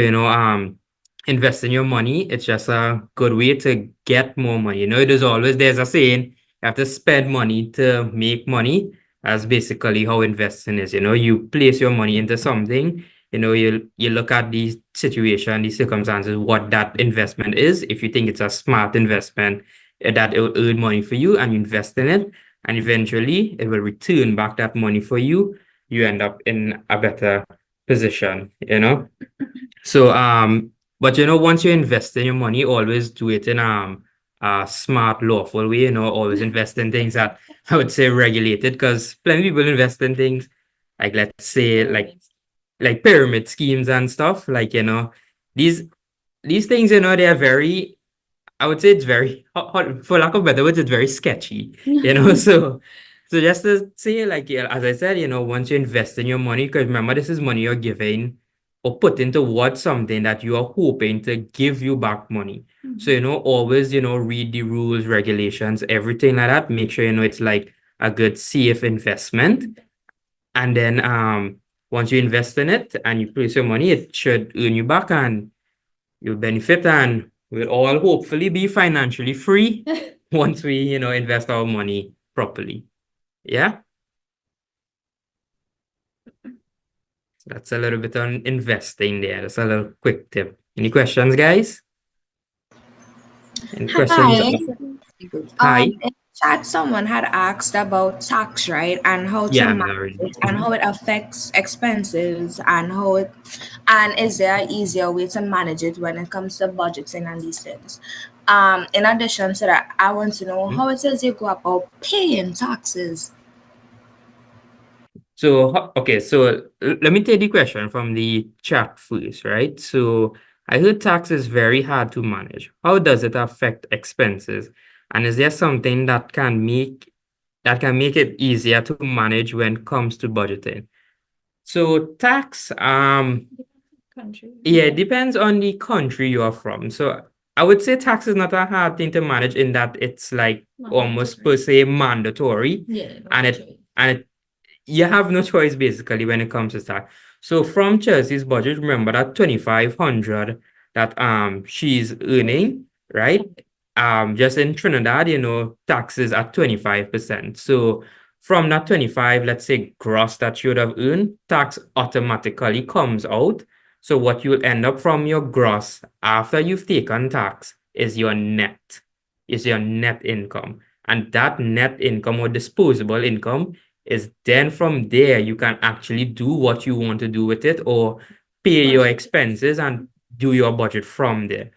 investing your money, it's just a good way to get more money. There's a saying, you have to spend money to make money. That's basically how investing is. You place your money into something, you look at the situation, the circumstances, what that investment is. If you think it's a smart investment, that it will earn money for you, and you invest in it, and eventually it will return back that money for you. You end up in a better position. So but once you invest in your money, always do it in a smart, lawful way. Always invest in things that I would say regulated, because plenty of people invest in things like, let's say, like pyramid schemes and stuff. Like, these things, they are very, I would say it's very, for lack of better words, it's very sketchy. So just to say, like, yeah, as I said, once you invest in your money, because remember, this is money you're giving or putting towards something that you are hoping to give you back money. So, always, read the rules, regulations, everything like that. Make sure, it's like a good, safe investment. And then once you invest in it and you place your money, it should earn you back and you'll benefit, and we'll all hopefully be financially free once we, invest our money properly. Yeah. So that's a little bit on investing there. That's a little quick tip. Any questions, guys? Any questions? Hi. Hi. In chat, someone had asked about tax, right? And how to Yeah, manage Mary. it and how it affects expenses and how it, and is there an easier way to manage it when it comes to budgeting and these things. In addition to that, I want to know how it is you go about paying taxes. So, okay, so let me take the question from the chat first, right? So, I heard tax is very hard to manage. How does it affect expenses? And is there something that can make it easier to manage when it comes to budgeting? So, tax, Country. yeah, it depends on the country you are from. So, I would say tax is not a hard thing to manage in that it's like almost per se mandatory, Yeah. and you have no choice basically when it comes to that. So from Chelsea's budget, remember that 2,500 that she's earning, right? Just in Trinidad, taxes at 25%. So from that 25, let's say gross that you would have earned, tax automatically comes out. So what you'll end up from your gross after you've taken tax is your net income. And that net income or disposable income is then from there you can actually do what you want to do with it or pay your expenses and do your budget from there.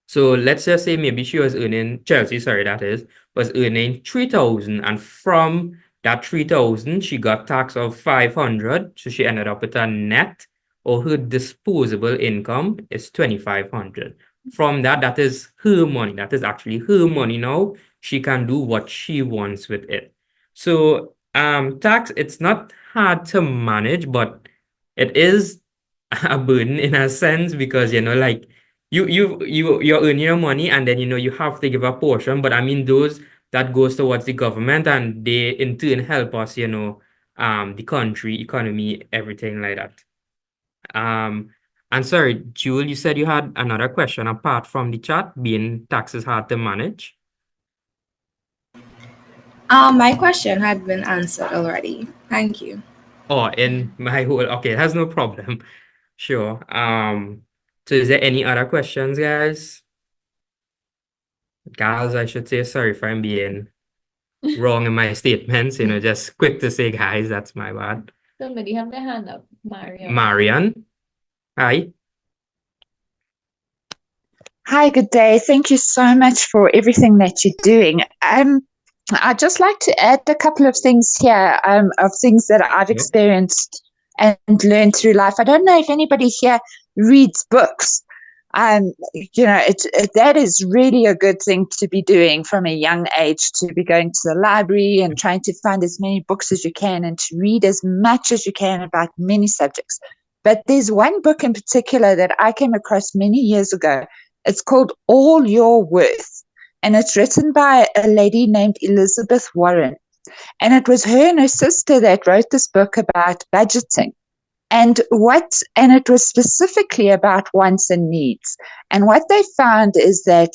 So let's just say maybe she was earning, Chelsea, sorry, that is, was earning 3,000, and from that 3,000 she got tax of 500, so she ended up with a net, or her disposable income is 2,500. From that is her money. That is actually her money now. She can do what she wants with it. So tax, it's not hard to manage, but it is a burden in a sense because like you're earning your money, and then you have to give a portion, but I mean those that goes towards the government, and they in turn help us, the country economy, everything like that. And sorry, Jewel, you said you had another question apart from the chat, being taxes hard to manage. My question had been answered already. Thank you. Oh, in my whole, okay, that's no problem. Sure. So is there any other questions, guys? Guys, I should say sorry if I'm being wrong in my statements, just quick to say, guys, that's my bad. Somebody have their hand up. Marian, hi. Hi, good day. Thank you so much for everything that you're doing. I'd just like to add a couple of things here, of things that I've experienced and learned through life. I don't know if anybody here reads books. That is really a good thing to be doing from a young age, to be going to the library and trying to find as many books as you can and to read as much as you can about many subjects. But there's one book in particular that I came across many years ago. It's called All Your Worth, and it's written by a lady named Elizabeth Warren. And it was her and her sister that wrote this book about budgeting. And it was specifically about wants and needs. And what they found is that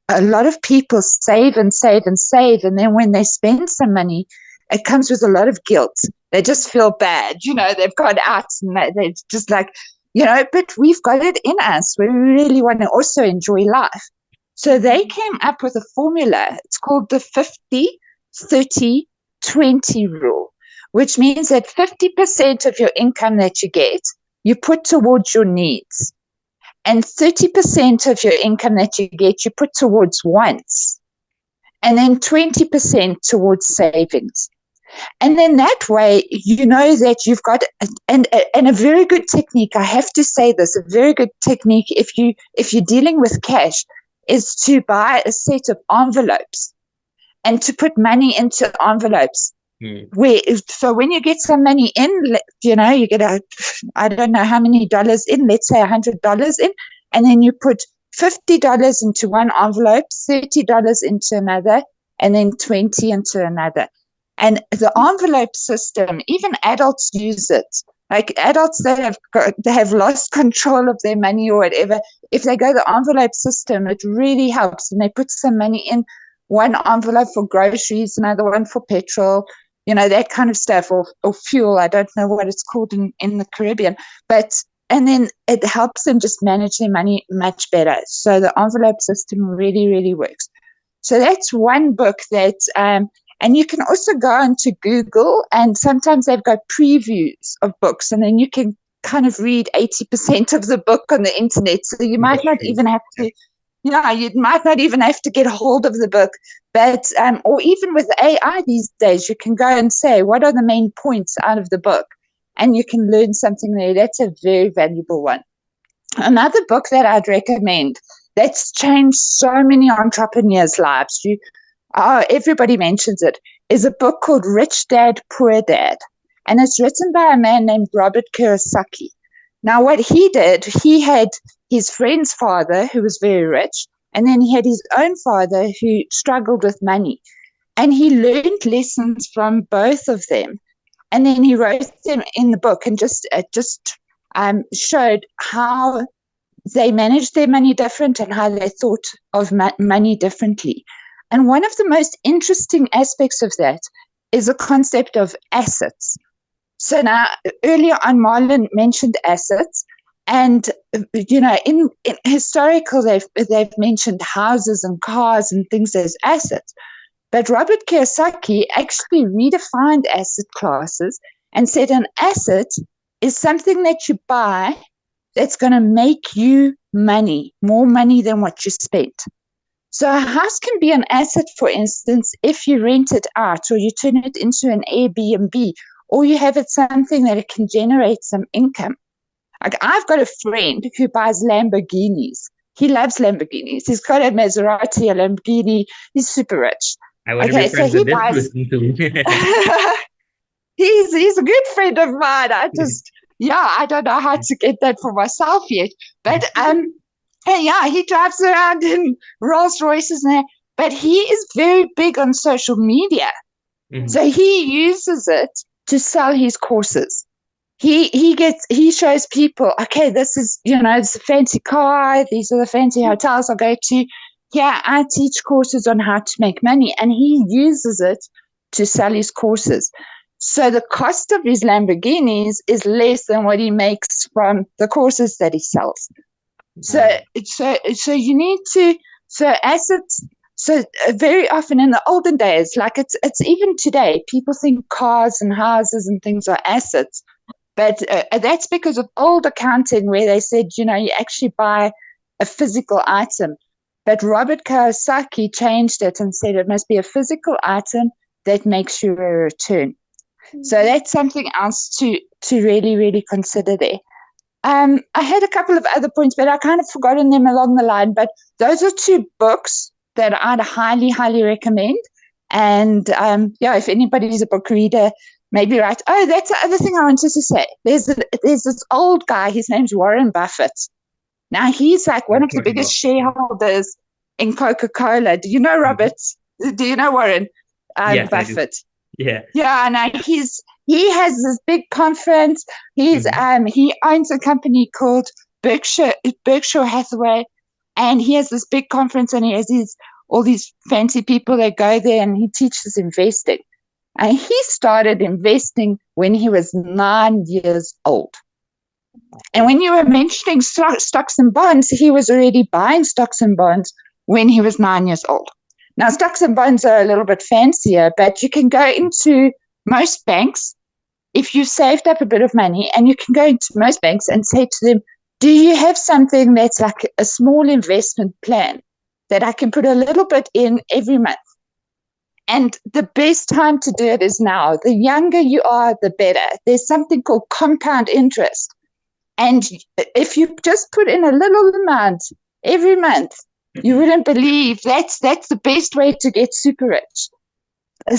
a lot of people save and save and save, and then when they spend some money, it comes with a lot of guilt. They just feel bad, they've gone out and they're just like, but we've got it in us. We really want to also enjoy life. So they came up with a formula. It's called the 50-30-20 rule, which means that 50% of your income that you get, you put towards your needs. And 30% of your income that you get, you put towards wants. And then 20% towards savings. And then that way, you know that you've got, and a very good technique, I have to say this, a very good technique if you're dealing with cash is to buy a set of envelopes and to put money into envelopes. So when you get some money in, you get I don't know how many dollars in, let's say $100 in, and then you put $50 into one envelope, $30 into another, and then 20 into another. And the envelope system, even adults use it. Like adults that have lost control of their money or whatever, if they go the envelope system, it really helps. And they put some money in one envelope for groceries, another one for petrol, that kind of stuff, or fuel. I don't know what it's called in the Caribbean. And then it helps them just manage their money much better. So the envelope system really, really works. So that's one book that, and you can also go onto Google, and sometimes they've got previews of books, and then you can kind of read 80% of the book on the internet. So you might not even have to, you might not even have to get hold of the book. But, or even with AI these days, you can go and say, what are the main points out of the book? And you can learn something there. That's a very valuable one. Another book that I'd recommend that's changed so many entrepreneurs' lives, everybody mentions it, is a book called Rich Dad, Poor Dad. And it's written by a man named Robert Kiyosaki. Now, what he did, he had his friend's father, who was very rich, and then he had his own father who struggled with money. And he learned lessons from both of them. And then he wrote them in the book and just showed how they managed their money different and how they thought of money differently. And one of the most interesting aspects of that is the concept of assets. So now, earlier on, Marlon mentioned assets. And, in historical, they've mentioned houses and cars and things as assets. But Robert Kiyosaki actually redefined asset classes and said an asset is something that you buy that's going to make you money, more money than what you spent. So a house can be an asset, for instance, if you rent it out or you turn it into an Airbnb, or you have it something that it can generate some income. Like I've got a friend who buys Lamborghinis. He loves Lamborghinis. He's got a Maserati, a Lamborghini. He's super rich. I want to be friends with this person too. He's a good friend of mine. I don't know how to get that for myself yet. But he drives around in Rolls Royces now. But he is very big on social media. Mm-hmm. So he uses it to sell his courses. He shows people, okay, this is, it's a fancy car, these are the fancy hotels I'll go to. Yeah, I teach courses on how to make money, and he uses it to sell his courses. So the cost of his Lamborghinis is less than what he makes from the courses that he sells. So you need to, assets. So very often in the olden days, like it's even today, people think cars and houses and things are assets. But that's because of old accounting where they said, you actually buy a physical item. But Robert Kiyosaki changed it and said it must be a physical item that makes you a return. Mm-hmm. So that's something else to really, really consider there. I had a couple of other points, but I kind of forgotten them along the line. But those are two books that I'd highly, highly recommend. And if anybody's a book reader, maybe write. Oh, that's the other thing I wanted to say. There's this old guy. His name's Warren Buffett. Now, he's like one of the biggest shareholders in Coca-Cola. Do you know Robert? Do you know Warren yes, Buffett? Yeah. Yeah, and he has this big conference. He owns a company called Berkshire Hathaway, and he has this big conference, and he has all these fancy people that go there, and he teaches investing. And he started investing when he was 9 years old. And when you were mentioning stocks and bonds, he was already buying stocks and bonds when he was 9 years old. Now, stocks and bonds are a little bit fancier, but you can go into most banks if you saved up a bit of money, and you can go into most banks and say to them, do you have something that's like a small investment plan that I can put a little bit in every month? And the best time to do it is now. The younger you are, the better. There's something called compound interest. And if you just put in a little amount every month, you wouldn't believe that's the best way to get super rich.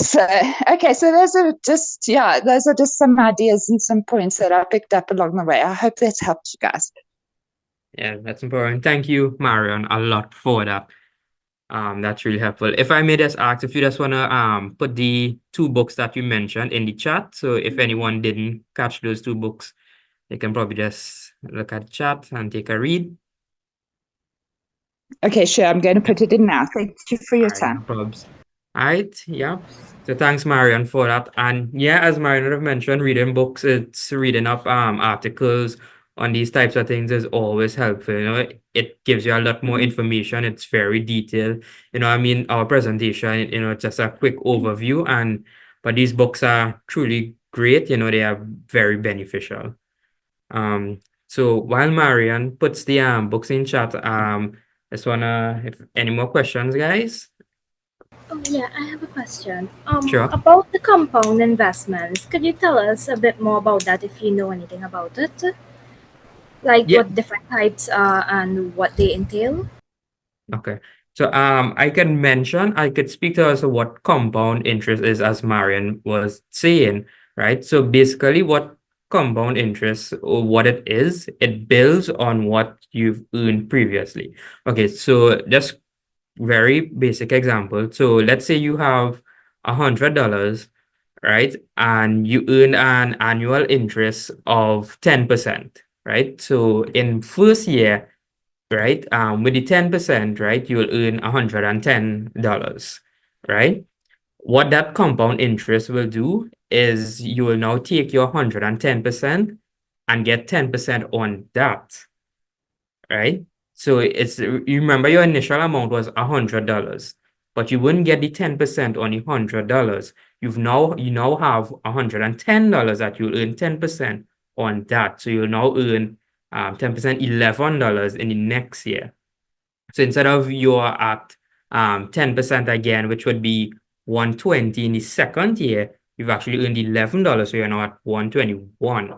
So, okay, so those are just some ideas and some points that I picked up along the way. I hope that's helped you guys. Yeah, that's important. Thank you, Marion, a lot for that. That's really helpful. If I may just ask, if you just want to put the two books that you mentioned in the chat, so if anyone didn't catch those two books, they can probably just look at the chat and take a read. Okay, sure. I'm going to put it in now. Thank you for your time. No problems. All right, yeah. So thanks, Marion, for that. And yeah, as Marion have mentioned, reading books, it's reading up articles on these types of things is always helpful. It gives you a lot more information. It's very detailed. I mean, our presentation, just a quick overview, but these books are truly great. They are very beneficial. So while Marian puts the books in chat, just wanna, if any more questions, guys? Oh yeah, I have a question. Sure. About the compound investments, could you tell us a bit more about that if you know anything about it? Like Yeah. what different types are and what they entail? Okay. So I could speak to us what compound interest is, as Marian was saying, right? So basically what compound interest, or what it is, it builds on what you've earned previously. Okay, so just very basic example. So let's say you have $100, right? And you earn an annual interest of 10%, right? So in first year, right, with the 10%, right, you will earn $110, right? What that compound interest will do is you will now take your 110% and get 10% on that, right? So you remember your initial amount was $100, but you wouldn't get the 10% on the $100. You now have $110 that you'll earn 10% on that. So you'll now earn 10%, $11 in the next year. So instead of you're at 10% again, which would be 120 in the second year, you've actually earned $11, so you're now at 121.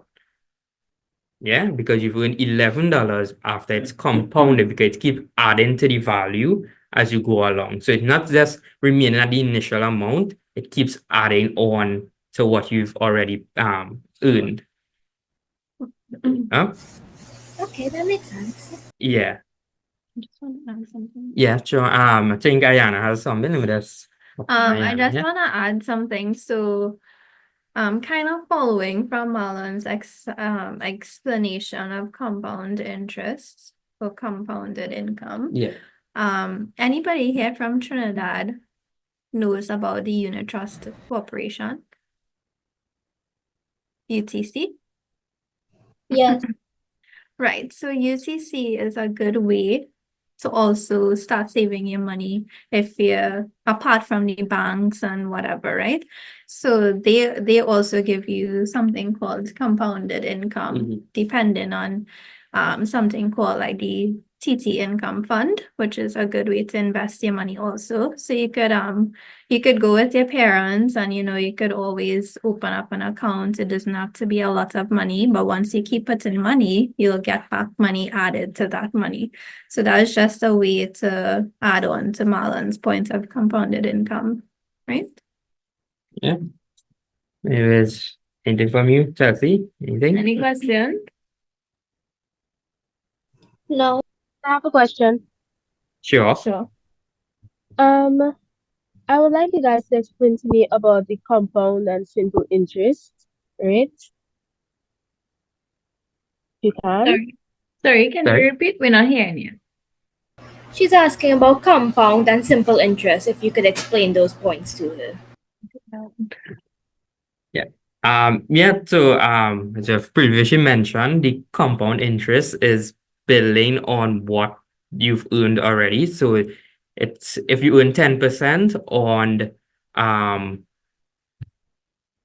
Yeah, because you've earned $11 after it's compounded, because it keeps adding to the value as you go along. So it's not just remaining at the initial amount, it keeps adding on to what you've already earned. Okay, that makes sense. Yeah. I just want to add something. Yeah, sure. I think Ayana has something with us. I just yeah. want to add something. So, kind of following from Marlon's explanation of compound interest or compounded income. Yeah. Anybody here from Trinidad knows about the Unit Trust Corporation? UTC? Yes. Right. So UTC is a good way to also start saving your money if you're apart from the banks and whatever, right? So they also give you something called compounded income, depending on something called like the TT income fund, which is a good way to invest your money also. So you could go with your parents and you could always open up an account. It doesn't have to be a lot of money, but once you keep putting money, you'll get back money added to that money. So that's just a way to add on to Marlon's point of compounded income, right? Yeah. Anyways, anything from you, Chelsea? Anything? Any questions? No, I have a question. Sure. I would like you guys to explain to me about the compound and simple interest, right? You can. Sorry, can you repeat? We're not hearing you. She's asking about compound and simple interest, if you could explain those points to her. Yeah. So as I've previously mentioned, the compound interest is building on what you've earned already. So it's if you earn 10% on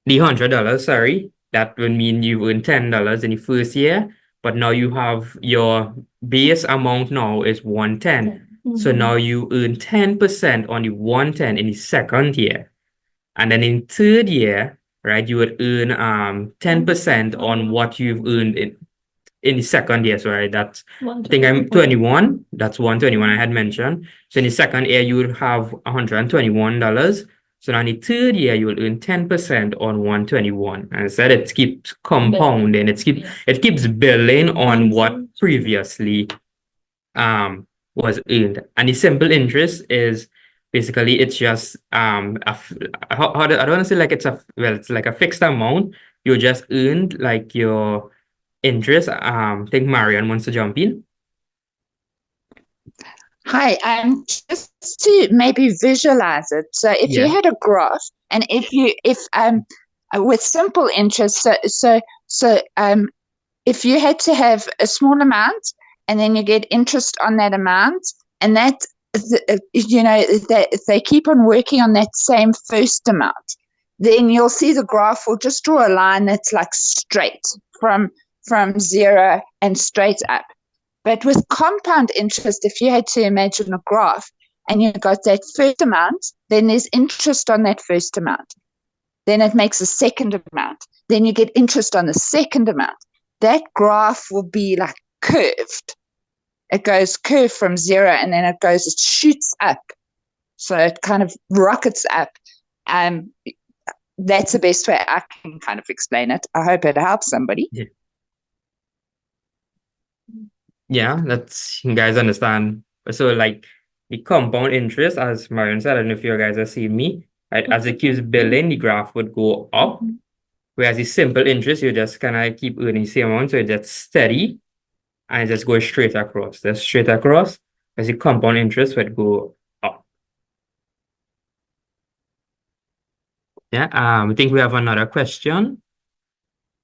the $100, sorry, that would mean you earn $10 in the first year, but now you have your base amount now is 110. So now you earn 10% on the 110 in the second year. And then in third year, right, you would earn 10% on what you've earned in the second year. So right, that's I think I'm 21. That's 121 I had mentioned. So in the second year, you would have $121. So now in the third year, you will earn 10% on 121. And I said it keeps compounding. It keeps building on what previously was earned. And the simple interest is basically it's just I don't want to say like it's like a fixed amount. You just earned like your interest. I think Marian wants to jump in. Hi, just to maybe visualize it. So if you had a graph, and if with simple interest, so if you had to have a small amount and then you get interest on that amount, and that, they keep on working on that same first amount, then you'll see the graph will just draw a line that's like straight from zero and straight up. But with compound interest, if you had to imagine a graph and you got that first amount, then there's interest on that first amount. Then it makes a second amount. Then you get interest on the second amount. That graph will be like curved. It goes curved from zero and then it shoots up. So it kind of rockets up. That's the best way I can kind of explain it. I hope it helps somebody. Yeah, that's, you guys understand. So like the compound interest, as Marion said, I don't know if you guys have seen me, right? As it keeps building, the graph would go up. Whereas the simple interest, you just kind of keep earning the same amount, so it gets steady and it just goes straight across. That's straight across. As the compound interest would go up. Yeah, I think we have another question.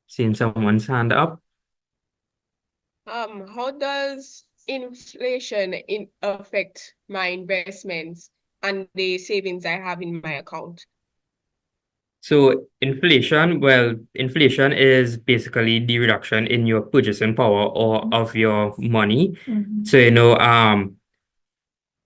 Seeing someone's hand up. How does inflation affect my investments and the savings I have in my account? So inflation, well, inflation is basically the reduction in your purchasing power or of your money. So,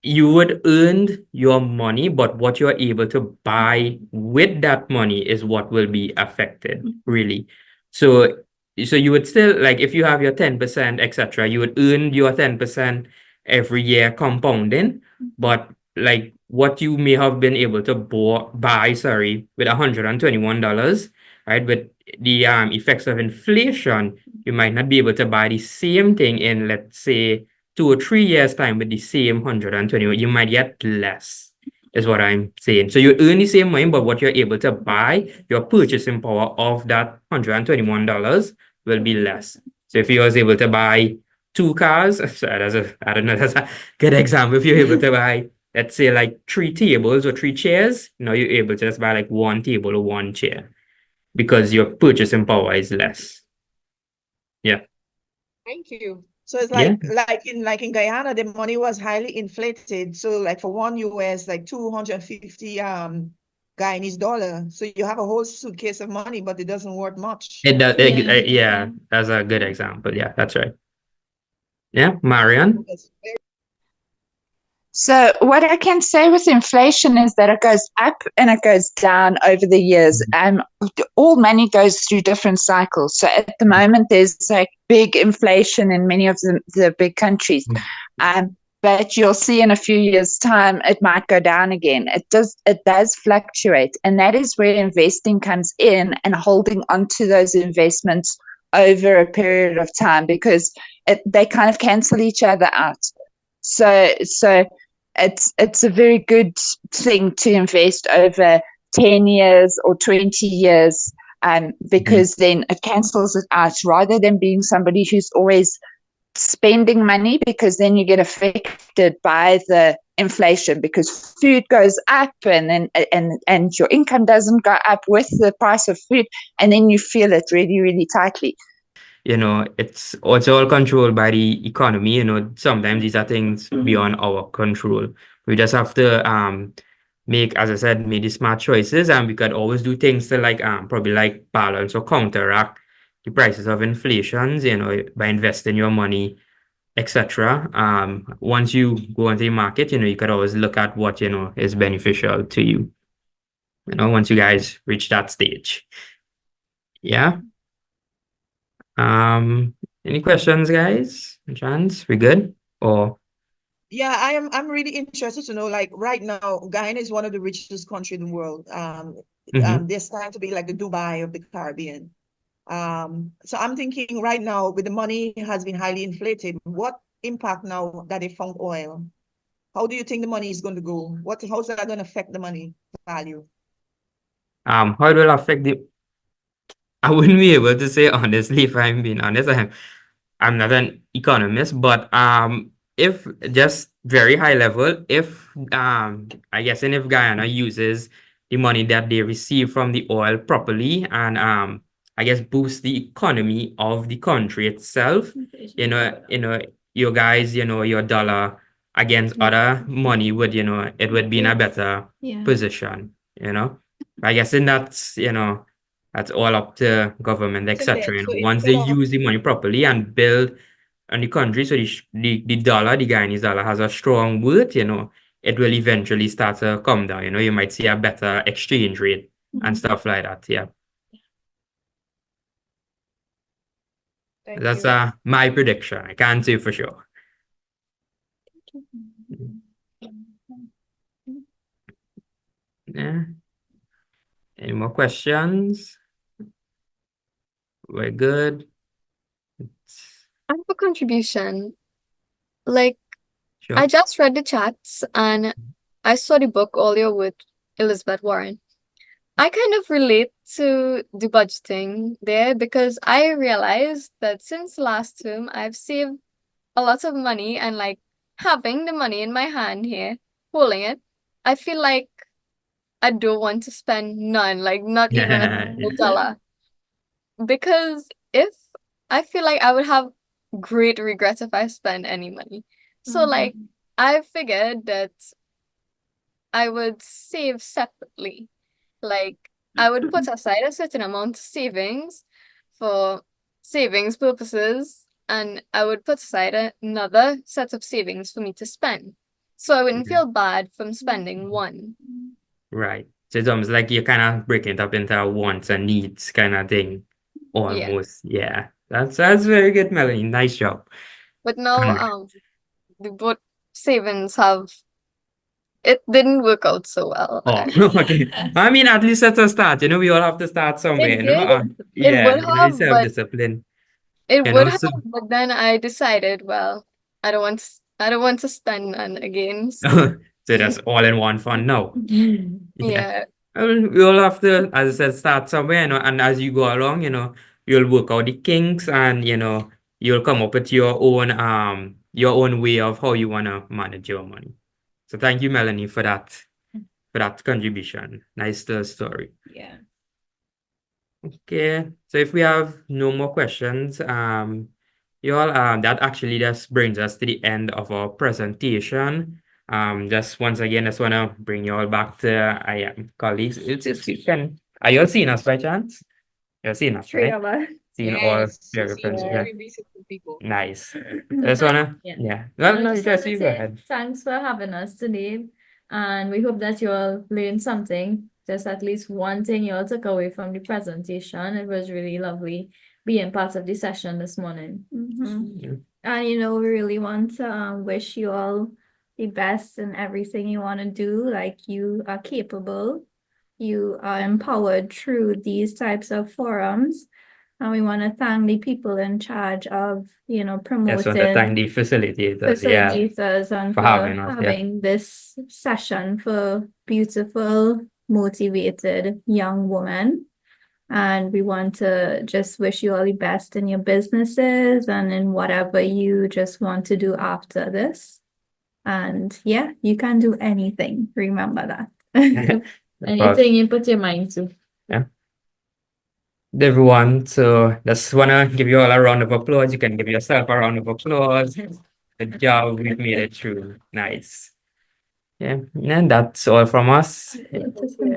you would earn your money, but what you're able to buy with that money is what will be affected, really. So you would still, like, if you have your 10%, etc., you would earn your 10% every year compounding, but like what you may have been able to buy, with $121, right? With the effects of inflation, you might not be able to buy the same thing in, let's say, 2 or 3 years' time with the same 120. You might get less, is what I'm saying. So you earn the same money, but what you're able to buy, your purchasing power of that $121 will be less. So if you was able to buy 2 cars, so I don't know, that's a good example. If you're able to buy, let's say, like 3 tables or 3 chairs, now you're able to just buy like 1 table or 1 chair because your purchasing power is less. Yeah. Thank you. So it's like in Guyana, the money was highly inflated. So like for one US, like 250 Guyanese dollar. So you have a whole suitcase of money, but it doesn't worth much. It does, yeah, that's a good example. Yeah, that's right. Yeah, Marion? So what I can say with inflation is that it goes up and it goes down over the years. All money goes through different cycles. So at the moment, there's like big inflation in many of the big countries. But you'll see in a few years' time, it might go down again. It does fluctuate. And that is where investing comes in and holding onto those investments over a period of time, because they kind of cancel each other out. So it's a very good thing to invest over 10 years or 20 years, because then it cancels it out, rather than being somebody who's always spending money, because then you get affected by the inflation, because food goes up and your income doesn't go up with the price of food, and then you feel it really, really tightly. It's all controlled by the economy. Sometimes these are things beyond our control. We just have to make, as I said, make the smart choices, and we could always do things to probably like balance or counteract the prices of inflations, by investing your money, etc. Once you go into the market, you could always look at what is beneficial to you. Once you guys reach that stage. Yeah. Any questions, guys? Chance, we good? Or yeah, I'm really interested to know, like right now, Guyana is one of the richest countries in the world. There's time to be like the Dubai of the Caribbean. So I'm thinking right now, with the money has been highly inflated, what impact now that they found oil? How do you think the money is going to go? How's that going to affect the money value? how it will affect I wouldn't be able to say honestly, if I'm being honest. I'm not an economist, but if just very high level, if I guess, and if Guyana uses the money that they receive from the oil properly, and I guess, boost the economy of the country itself. You guys, your dollar against other money would, it would be in a better position, I guess, and that's all up to government, etc. So Once they instead of use the money properly and build on the country, so the dollar, the Guyanese dollar has a strong worth, it will eventually start to come down. You might see a better exchange rate and stuff like that. Yeah. thank That's you. my prediction. I can't say for sure. Yeah. Any more questions? We're good. I have a contribution. Like, Sure. I just read the chats and I saw the book All Your with Elizabeth Warren. I kind of relate to the budgeting there because I realized that since last term, I've saved a lot of money and like having the money in my hand here, holding it, I feel like I don't want to spend none, like not even a single dollar. Because if I feel like I would have great regrets if I spend any money. So like I figured that I would save separately. Like I would put aside a certain amount of savings for savings purposes, and I would put aside another set of savings for me to spend. So I wouldn't feel bad from spending one. Right. So it's almost like you're kind of breaking it up into a wants and needs kind of thing. Almost. Yeah. That's very good, Melanie. Nice job. But now Congrats. the both savings it didn't work out so well. Oh, okay. I mean, at least that's a start. We all have to start somewhere, It did. It Yeah, would have, but self-discipline. it would have, So but then I decided, well, I don't want to spend none again. So so that's all in one fund now. yeah. Well, we all have to, as I said, start somewhere, and as you go along, you'll work out the kinks and, you'll come up with your own way of how you want to manage your money. So thank you, Melanie, for that contribution. Nice story. Yeah. Okay, so if we have no more questions, you all, that actually just brings us to the end of our presentation. Just once again, just want to bring you all back to colleagues. Are you all seeing us by chance? You're seeing us, Three right? of us. Seeing all Yes, your you seem references. very beautiful people. Nice. Just wanna, Yeah. Well, no, just just wanna you go say ahead. thanks for having us today. And we hope that you all learned something, just at least one thing you all took away from the presentation. It was really lovely being part of the session this morning. And we really want to wish you all the best in everything you want to do. Like, you are capable, you are empowered through these types of forums. And we want to thank the people in charge of, Just want to promoting thank the facilitators, and for for having us. having this session for beautiful, motivated young women. And we want to just wish you all the best in your businesses and in whatever you just want to do after this. And yeah, you can do anything. Remember that. Anything you put your mind to. Yeah. Everyone, so just wanna give you all a round of applause. You can give yourself a round of applause. Good job, we've made it through. Nice. Yeah, and that's all from us.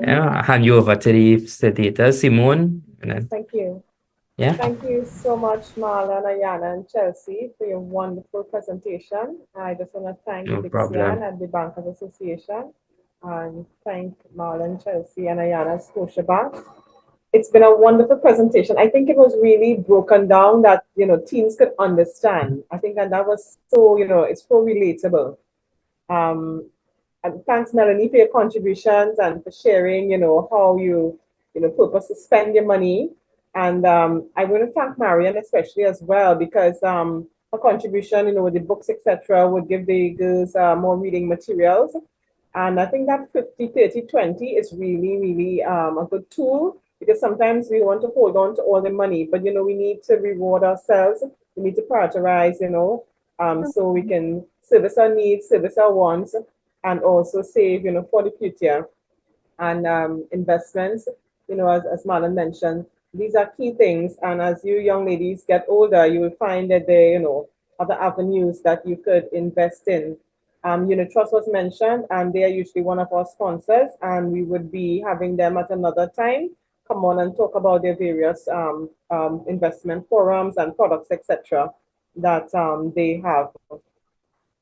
I'll hand you over to the facilitators, Simone. And then, Thank you. yeah. Thank you so much, Marlon, Ayana, and Chelsea, for your wonderful presentation. I just want to thank No the problem. Dixian and the Bankers Association, and thank Marlon, Chelsea, and Ayana Scotiabank. It's been a wonderful presentation. I think it was really broken down that teens could understand. I think that was so it's so relatable. And thanks, Melanie, for your contributions and for sharing, how you purpose to spend your money. And I want to thank Miriam especially as well, because her contribution, with the books, etc., would give the girls more reading materials. And I think that 50, 30, 20 is really, really a good tool, because sometimes we want to hold on to all the money, but we need to reward ourselves. We need to prioritize, so we can service our needs, service our wants, and also save, for the future. And investments, as Marlon mentioned, These are key things. And as you young ladies get older, you will find that there, other avenues that you could invest in. Unit Trust was mentioned, and they are usually one of our sponsors, and we would be having them at another time come on and talk about their various investment forums and products, etc., that they have.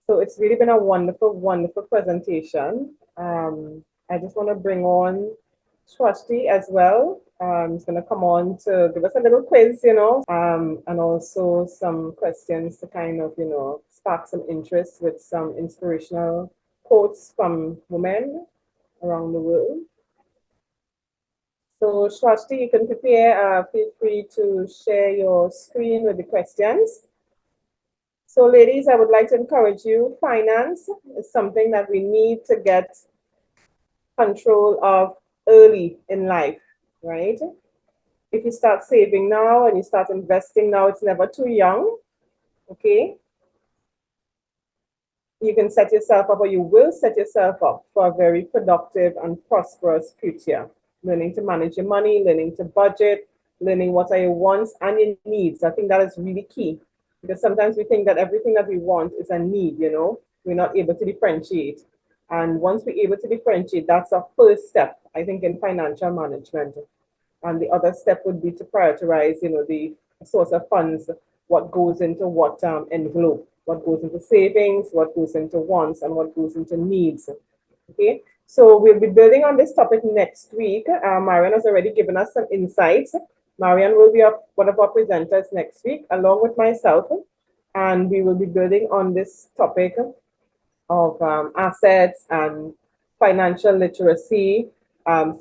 So it's really been a wonderful, wonderful presentation. I just want to bring on Swashti as well. He's going to come on to give us a little quiz, and also some questions to kind of, spark some interest with some inspirational quotes from women around the world. So Swashti, you can prepare, feel free to share your screen with the questions. So ladies, I would like to encourage you, finance is something that we need to get control of early in life, right? If you start saving now and you start investing now, it's never too young, okay? You can set yourself up, or you will set yourself up for a very productive and prosperous future. Learning to manage your money, learning to budget, learning what are your wants and your needs. I think that is really key, because sometimes we think that everything that we want is a need, we're not able to differentiate. And once we're able to differentiate, that's our first step, I think, in financial management. And the other step would be to prioritize, the source of funds, what goes into what envelope, what goes into savings, what goes into wants, and what goes into needs. Okay, so we'll be building on this topic next week. Marian has already given us some insights. Marian will be one of our presenters next week, along with myself, and we will be building on this topic of assets and financial literacy,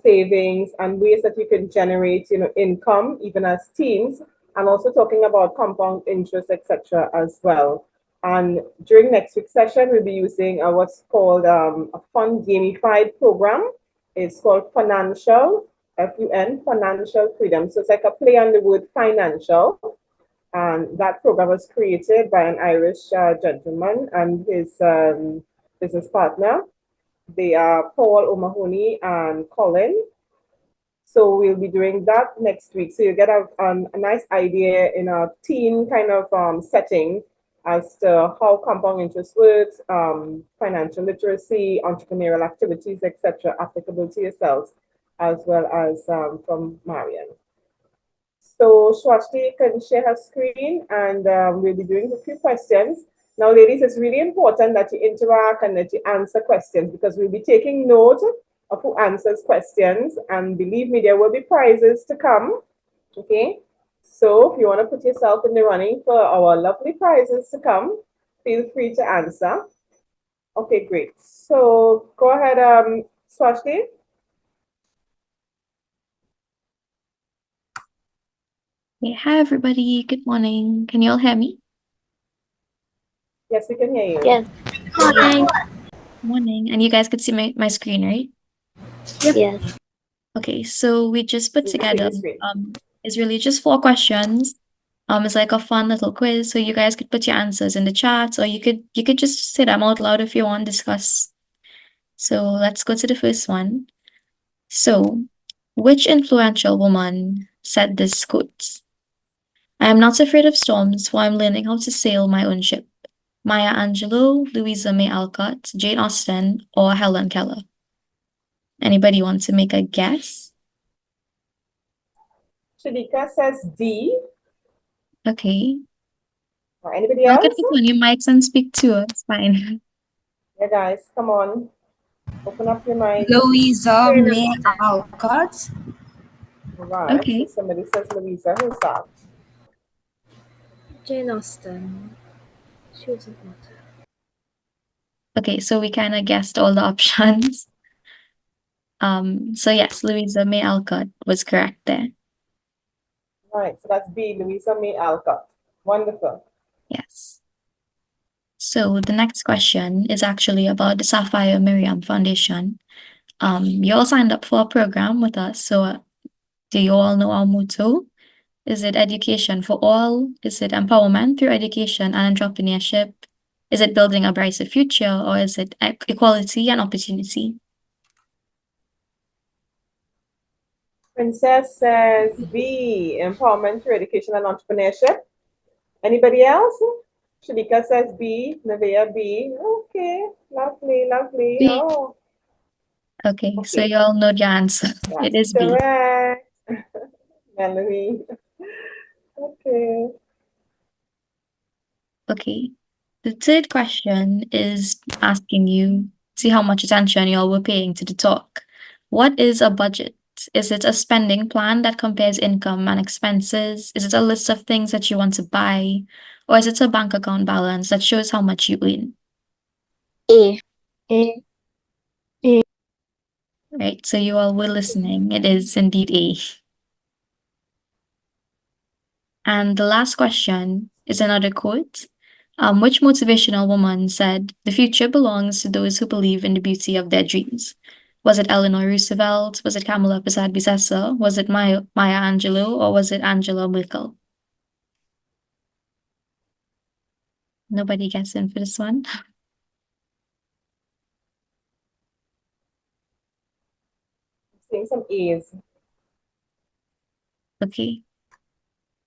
savings, and ways that you can generate, income even as teens, and also talking about compound interest, etc., as well. And during next week's session, we'll be using what's called a fun gamified program. It's called Financial, F-U-N, Financial Freedom. So it's like a play on the word financial. And that program was created by an Irish gentleman and his business partner. They are Paul O'Mahony and Colin. So we'll be doing that next week. So you get a nice idea in a teen kind of setting as to how compound interest works, financial literacy, entrepreneurial activities, etc., applicable to yourselves, as well as from Marian. So Swashti can share her screen, and we'll be doing a few questions. Now, ladies, it's really important that you interact and that you answer questions, because we'll be taking note of who answers questions, and believe me, there will be prizes to come, okay? So if you want to put yourself in the running for our lovely prizes to come, feel free to answer. Okay, great. So go ahead, Swashti. Hey, hi everybody. Good morning. Can you all hear me? Yes, we can hear you. Yes. Morning. Morning. And you guys could see my screen, right? Yes. Okay, so we just put together it's really just 4 questions. It's like a fun little quiz, so you guys could put your answers in the chat, or you could just say them out loud if you want to discuss. So let's go to the first one. So, which influential woman said this quote? I am not afraid of storms, for I'm learning how to sail my own ship. Maya Angelou, Louisa May Alcott, Jane Austen, or Helen Keller? Anybody want to make a guess? Shadika says D. Okay. Or anybody Y'all else? can open your mics and speak too. It's fine. Yeah, guys, come on. Open up your mic. Louisa May Alcott. Right. Okay. So somebody says Louisa. Who's that? Jane Austen. She was an author. Okay, so we kind of guessed all the options. So yes, Louisa May Alcott was correct there. Right, so that's B, Louisa May Alcott. Wonderful. Yes. So the next question is actually about the Sapphire Miriam Foundation. You all signed up for a program with us, so do you all know our motto? Is it education for all? Is it empowerment through education and entrepreneurship? Is it building a brighter future, or is it equality and opportunity? Princess says B, empowerment through education and entrepreneurship. Anybody else? Shalika says B, Nevaeh B. Okay, lovely, lovely. B. Oh, Okay, so okay. you all know the answer. It That's is B. correct. Melanie. Okay. Okay. The third question is asking you, see how much attention you all were paying to the talk. What is a budget? Is it a spending plan that compares income and expenses? Is it a list of things that you want to buy? Or is it a bank account balance that shows how much you earn? A. A. Right, so you all were listening. It is indeed A. And the last question is another quote. Which motivational woman said, "The future belongs to those who believe in the beauty of their dreams"? Was it Eleanor Roosevelt? Was it Kamala Persad-Bissessar? Was it Maya Angelou? Or was it Angela Merkel? Nobody gets in for this one. Seeing some A's. Okay.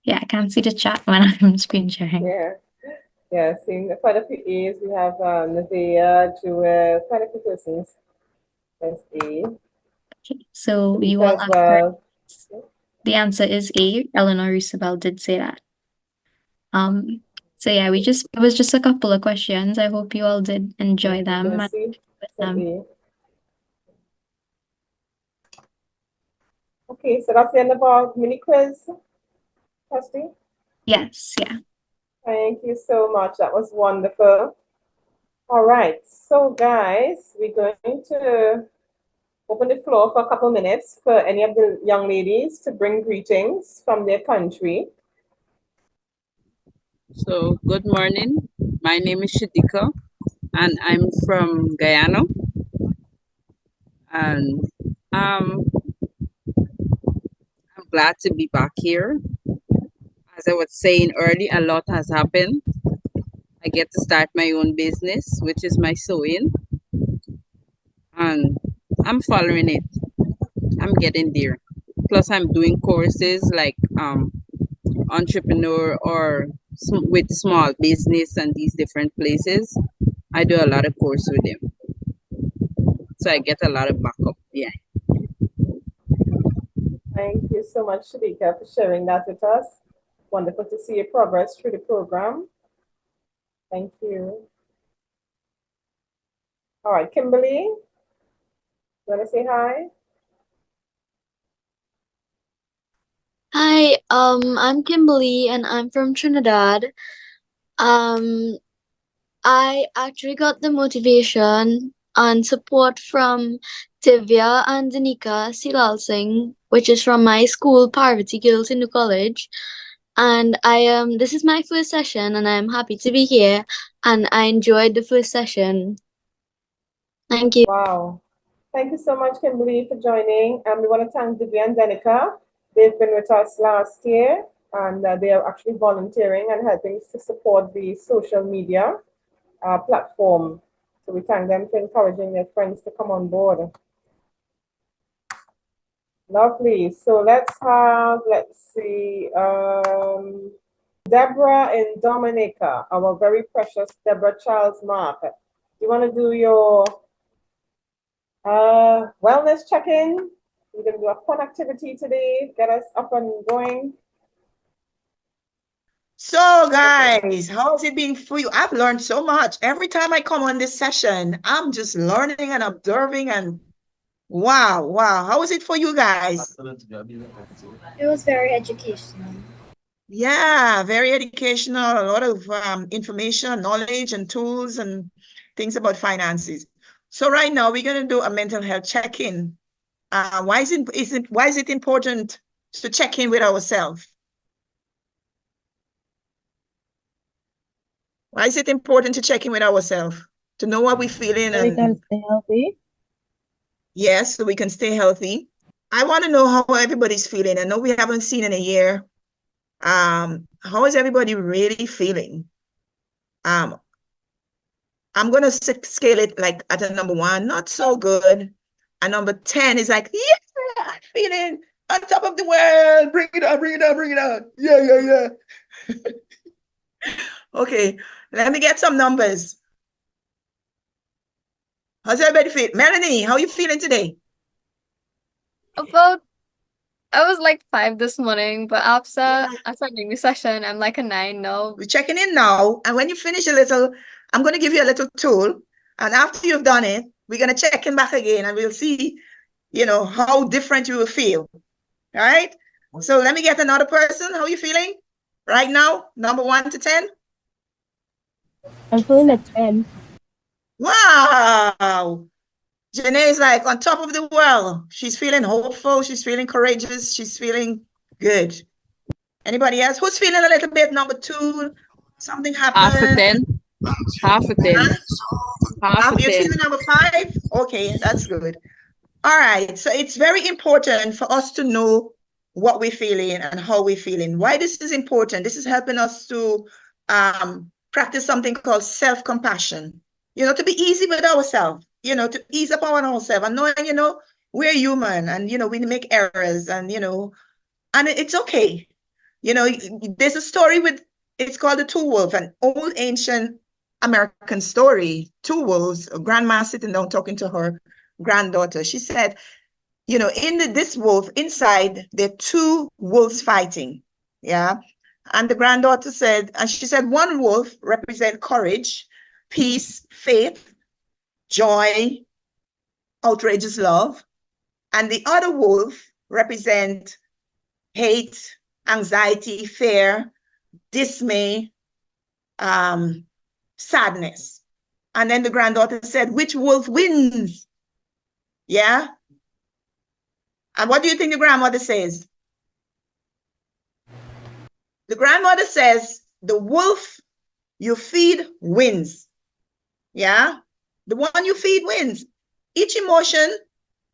Yeah, I can't see the chat when I'm screen sharing. Yeah. Yeah, seeing quite a few A's. We have Nevaeh, Jewel, quite a few persons. That's A. Okay, so you Shalika all as are correct. well. The answer is A. Eleanor Roosevelt did say that. So yeah, it was just a couple of questions. I hope you all did enjoy them. And See, some A. Okay, so that's the end of our mini quiz, Kirsty. Yes, yeah. Thank you so much. That was wonderful. All right, so guys, we're going to open the floor for a couple minutes for any of the young ladies to bring greetings from their country. So, good morning. My name is Shadika, and I'm from Guyana. And I'm glad to be back here. As I was saying early, a lot has happened. I get to start my own business, which is my sewing, and I'm following it. I'm getting there. Plus, I'm doing courses like entrepreneur or with small business and these different places. I do a lot of course with them, so I get a lot of backup. Yeah. Thank you so much, Shadika, for sharing that with us. Wonderful to see your progress through the program. Thank you. All right, Kimberly, you want to say hi? Hi, I'm Kimberly and I'm from Trinidad. I actually got the motivation and support from Divya and Dominica Silalsing, which is from my school, Parvati Girls in the college. And this is my first session and I'm happy to be here and I enjoyed the first session. Thank you. Wow. Thank you so much, Kimberly, for joining. And we want to thank Divya and Dominica. They've been with us last year and they are actually volunteering and helping to support the social media platform. So we thank them for encouraging their friends to come on board. Lovely. So let's see, Debra and Dominica, our very precious Debra Charles Mark. Do you want to do your wellness check-in? We're going to do a fun activity today, get us up and going. So guys, how's it been for you? I've learned so much. Every time I come on this session, I'm just learning and observing and wow. How was it for you guys? It was very educational. Yeah, very educational, a lot of information, knowledge and tools and things about finances. So right now we're going to do a mental health check-in. Why is it important to check in with ourselves? Why is it important to check in with ourselves? To know what we're feeling So we can stay healthy. Yes, so we can stay healthy. I want to know how everybody's feeling. I know we haven't seen in a year. How is everybody really feeling? I'm going to scale it like at a number 1, not so good. A number 10 is like, yeah, I'm feeling On top of the world. Bring it on, bring it on, bring it on. Yeah, yeah, yeah. Okay, let me get some numbers. How's everybody feel? Melanie, how are you feeling today? About, I was like 5 this morning, but after doing the session, I'm like a 9 now. We're checking in now, and when you finish a little, I'm going to give you a little tool, and after you've done it, we're going to check in back again, and we'll see, you know, how different you will feel. All right? So let me get another person. How are you feeling right now? Number 1 to 10? I'm feeling a 10. Wow. Janae is like on top of the world. She's feeling hopeful. She's feeling courageous. She's feeling good. Anybody else? Who's feeling a little bit? Number 2, something happened. Half a 10. Half a 10. Half a You're 10. feeling number 5? Okay, that's good. All right. So it's very important for us to know what we're feeling and how we're feeling. Why this is important? This is helping us to practice something called self-compassion. You know, to be easy with ourselves, you know, to ease up on ourselves and knowing, you know, we're human and, you know, we make errors and, you know, and it's okay. You know, there's a story it's called The Two Wolves, an old ancient American story. Two wolves, a grandma sitting down talking to her granddaughter. She said, you know, this wolf, inside, there are 2 wolves fighting. Yeah. And the granddaughter said, and she said, one wolf represents courage, peace, faith, joy, outrageous love. And the other wolf represents hate, anxiety, fear, dismay, sadness. And then the granddaughter said, which wolf wins? Yeah. And what do you think the grandmother says? The grandmother says, the wolf you feed wins. Yeah. The one you feed wins. Each emotion,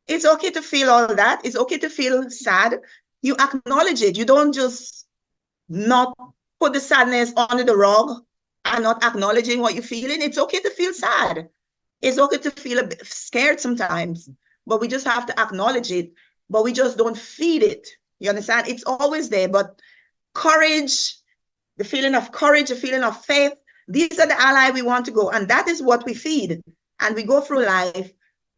it's okay to feel all that. It's okay to feel sad. You acknowledge it. You don't just not put the sadness under the rug and not acknowledging what you're feeling. It's okay to feel sad. It's okay to feel a bit scared sometimes, but we just have to acknowledge it, but we just don't feed it. You understand? It's always there, but courage, the feeling of courage, the feeling of faith, these are the ally we want to go. And that is what we feed. And we go through life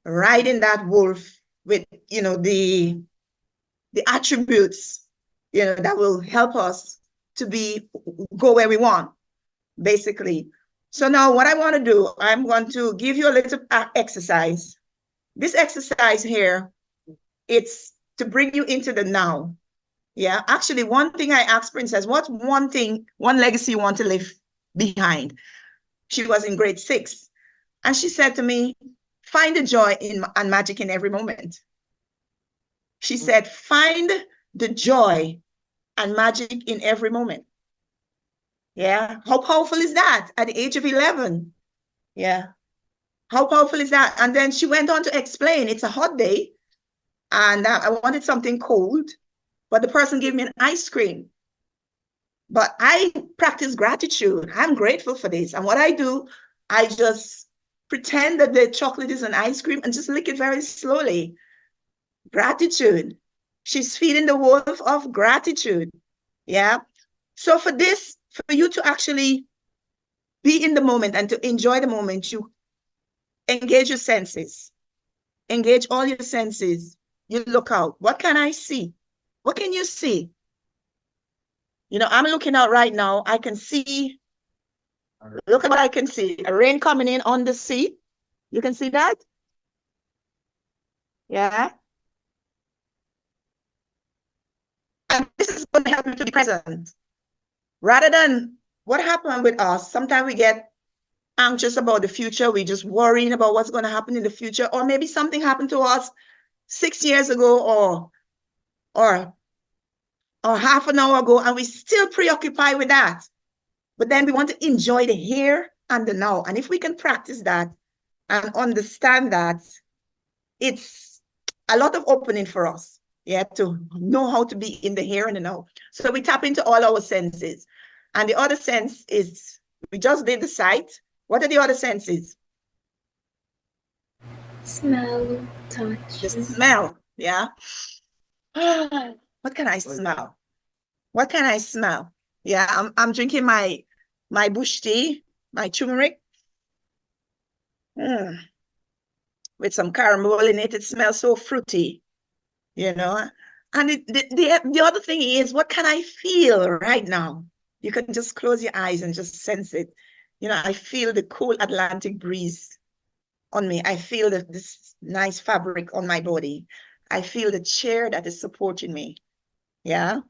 riding that wolf with, you know, the attributes, you know, that will help us to go where we want, basically. So now what I want to do, I'm going to give you a little exercise. This exercise here, it's to bring you into the now. Yeah, actually, one thing I asked Princess, what's one legacy you want to leave behind? She was in grade 6. And she said to me, find the joy and magic in every moment. She said, find the joy and magic in every moment. Yeah, how powerful is that at the age of 11? Yeah, how powerful is that? And then she went on to explain, it's a hot day and I wanted something cold, but the person gave me an ice cream. But I practice gratitude. I'm grateful for this. And what I do, I just pretend that the chocolate is an ice cream and just lick it very slowly. Gratitude. She's feeding the wolf of gratitude. Yeah. So for this, for you to actually be in the moment and to enjoy the moment, you engage your senses. Engage all your senses. You look out. What can I see? What can you see? You know, I'm looking out right now. I can see, look at what I can see. A rain coming in on the sea. You can see that? Yeah. And this is going to help you to be present. Rather than what happened with us, sometimes we get anxious about the future. We're just worrying about what's going to happen in the future. Or maybe something happened to us 6 years ago or half an hour ago, and we're still preoccupied with that. But then we want to enjoy the here and the now. And if we can practice that and understand that, it's a lot of opening for us, yeah, to know how to be in the here and the now. So we tap into all our senses. And the other sense is, we just did the sight. What are the other senses? Smell, touch. The smell, yeah. What can I smell? What can I smell? Yeah, I'm drinking my bush tea, my turmeric. With some caramel in it. It smells so fruity, you know. And the other thing is, what can I feel right now? You can just close your eyes and just sense it. You know, I feel the cool Atlantic breeze on me. I feel this nice fabric on my body. I feel the chair that is supporting me. Yeah.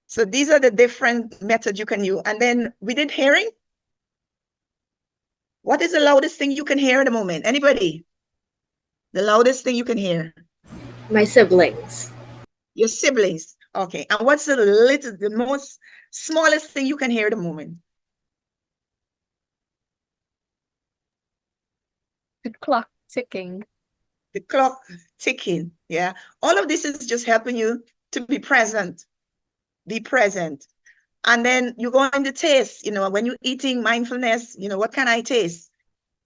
So these are the different methods you can use. And then we did hearing. What is the loudest thing you can hear at the moment? Anybody? The loudest thing you can hear? My siblings. Your siblings. Okay. And what's the most smallest thing you can hear at the moment? The clock ticking. The clock ticking. Yeah. All of this is just helping you to be present. Be present. And then you go into taste, you know, when you're eating mindfulness, you know, what can I taste?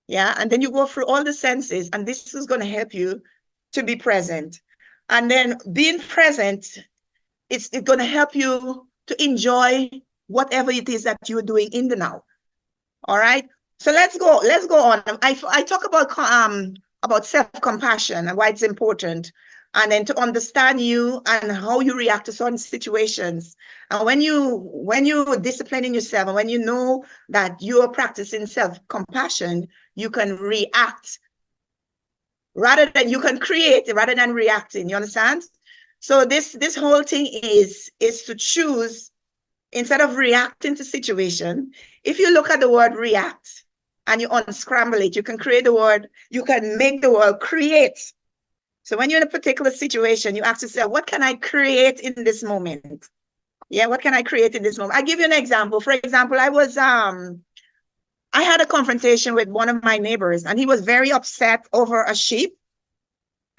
Yeah. And then you go through all the senses, and this is going to help you to be present. And then being present, it's going to help you to enjoy whatever it is that you're doing in the now. All right. So let's go on. I talk about self-compassion and why it's important, and then to understand you and how you react to certain situations. And when you're disciplining yourself, and when you know that you are practicing self-compassion, you can react rather than you can create rather than reacting. You understand? So this whole thing is to choose, instead of reacting to situation. If you look at the word react and you unscramble it, you can create the word, you can make the word create. So when you're in a particular situation, you ask yourself, what can I create in this moment? Yeah, what can I create in this moment? I'll give you an example. For example, I had a confrontation with one of my neighbors, and he was very upset over a sheep.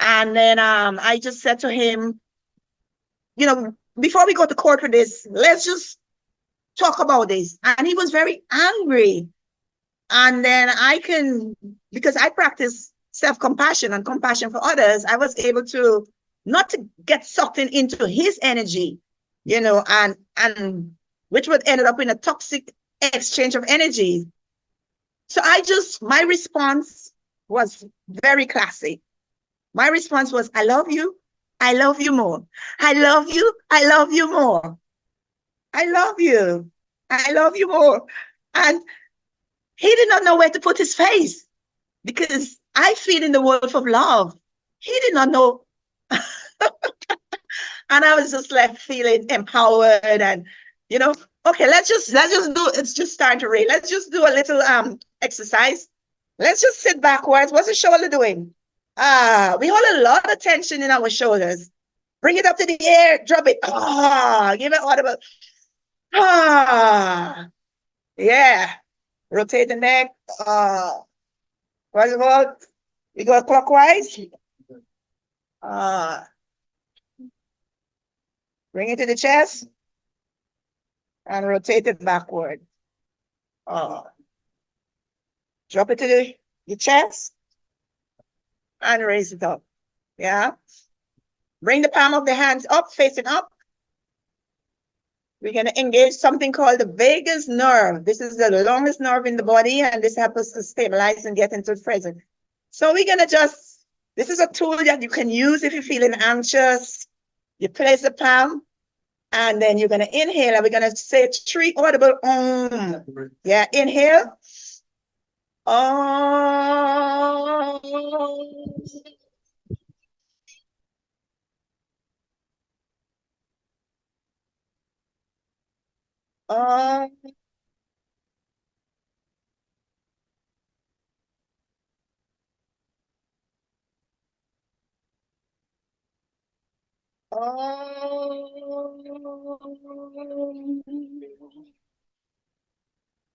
And then I just said to him, you know, before we go to court with this, let's just talk about this. And he was very angry. And then because I practice self-compassion and compassion for others, I was able to not to get sucked into his energy, you know, and which would end up in a toxic exchange of energy. So my response was very classic. My response was, I love you. I love you more. I love you. I love you more. I love you. I love you more. And he did not know where to put his face, because I feed in the world of love. He did not know. And I was just left feeling empowered, and, you know, okay, let's just do, it's just starting to rain. Let's just do a little exercise. Let's just sit backwards. What's the shoulder doing? We hold a lot of tension in our shoulders. Bring it up to the air, drop it. Give it audible. Yeah. Rotate the neck. What's it called? You go clockwise. Bring it to the chest and rotate it backward. Drop it to the chest and raise it up. Yeah. Bring the palm of the hands up, facing up. We're going to engage something called the vagus nerve. This is the longest nerve in the body, and this helps us to stabilize and get into the present. So we're going to this is a tool that you can use if you're feeling anxious. You place the palm, and then you're going to inhale, and we're going to say 3 audible om. Yeah, inhale. Om.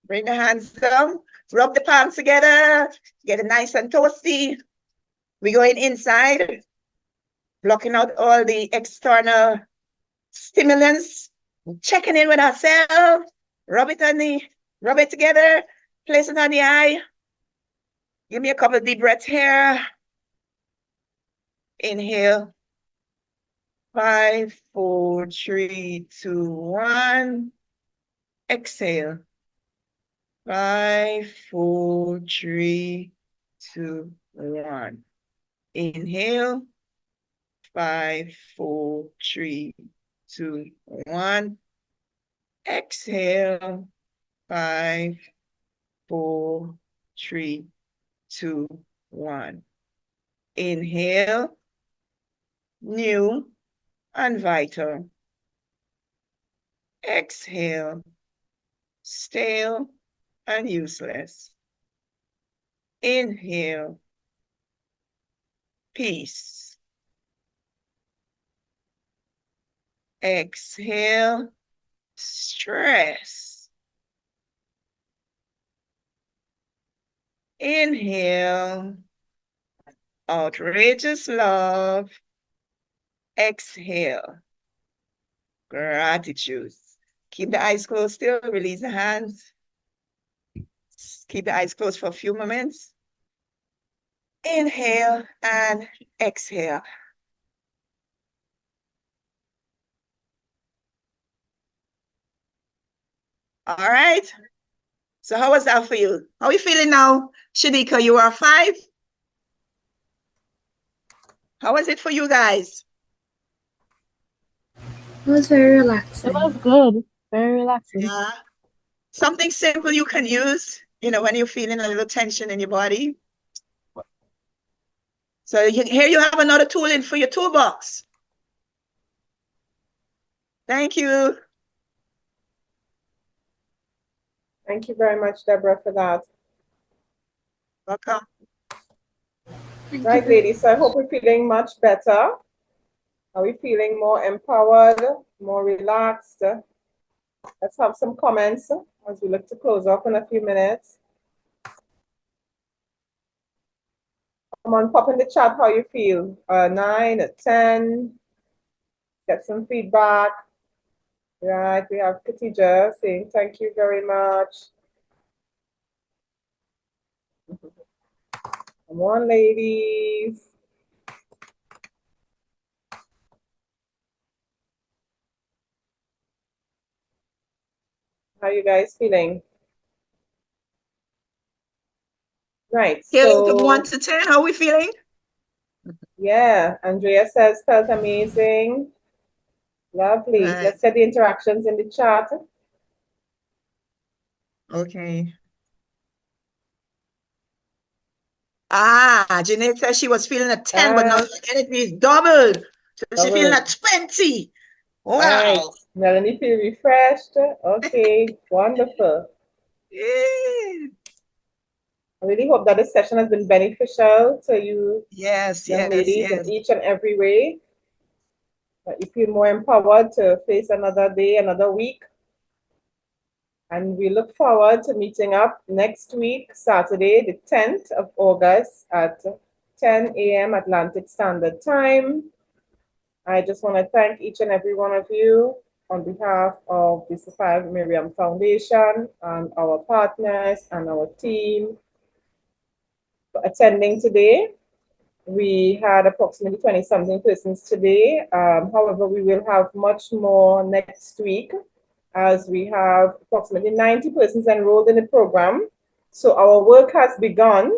Bring the hands down, rub the palms together, get it nice and toasty. We're going inside, blocking out all the external stimulants, checking in with ourselves, rub it together, place it on the eye. Give me a couple of deep breaths here. Inhale. 5, 4, 3, 2, 1. Exhale. 5, 4, 3, 2, 1. Inhale. 5, 4, 3, 2, 1. Exhale. 5, 4, 3, 2, 1. Inhale. New and vital. Exhale. Stale and useless. Inhale. Peace. Exhale. Stress. Inhale. Outrageous love. Exhale. Gratitude. Keep the eyes closed still. Release the hands. Keep the eyes closed for a few moments. Inhale and exhale. All right. So how was that for you? How are you feeling now? Shanika, you are 5. How was it for you guys? It was very relaxing. It was good. Very relaxing. Yeah. Something simple you can use, when you're feeling a little tension in your body. So here you have another tool in for your toolbox. Thank you. Thank you very much, Debra, for that. Welcome. Right, ladies, so I hope we're feeling much better. Are we feeling more empowered, more relaxed? Let's have some comments as we look to close off in a few minutes. Come on, pop in the chat how you feel. 9, 10. Get some feedback. Right, we have Katija saying thank you very much. Come on, ladies. How are you guys feeling? Right, Scale from so 1 to 10, how are we feeling? yeah, Andrea says felt amazing. Lovely. Right. Let's get the interactions in the chat. Okay. Jeanette said she was feeling a 10, but now the energy is doubled. So she's feeling a 20. Wow. Right. Melanie feel refreshed. Okay, wonderful. Yeah. I really hope that this session has been beneficial to you, yes, young yes, ladies, yes. in each and every way. That you feel more empowered to face another day, another week. And we look forward to meeting up next week, Saturday, the 10th of August at 10 a.m. Atlantic Standard Time. I just want to thank each and every one of you on behalf of the Sapphire Miriam Foundation and our partners and our team for attending today. We had approximately 20-something persons today. However, we will have much more next week as we have approximately 90 persons enrolled in the program. So our work has begun.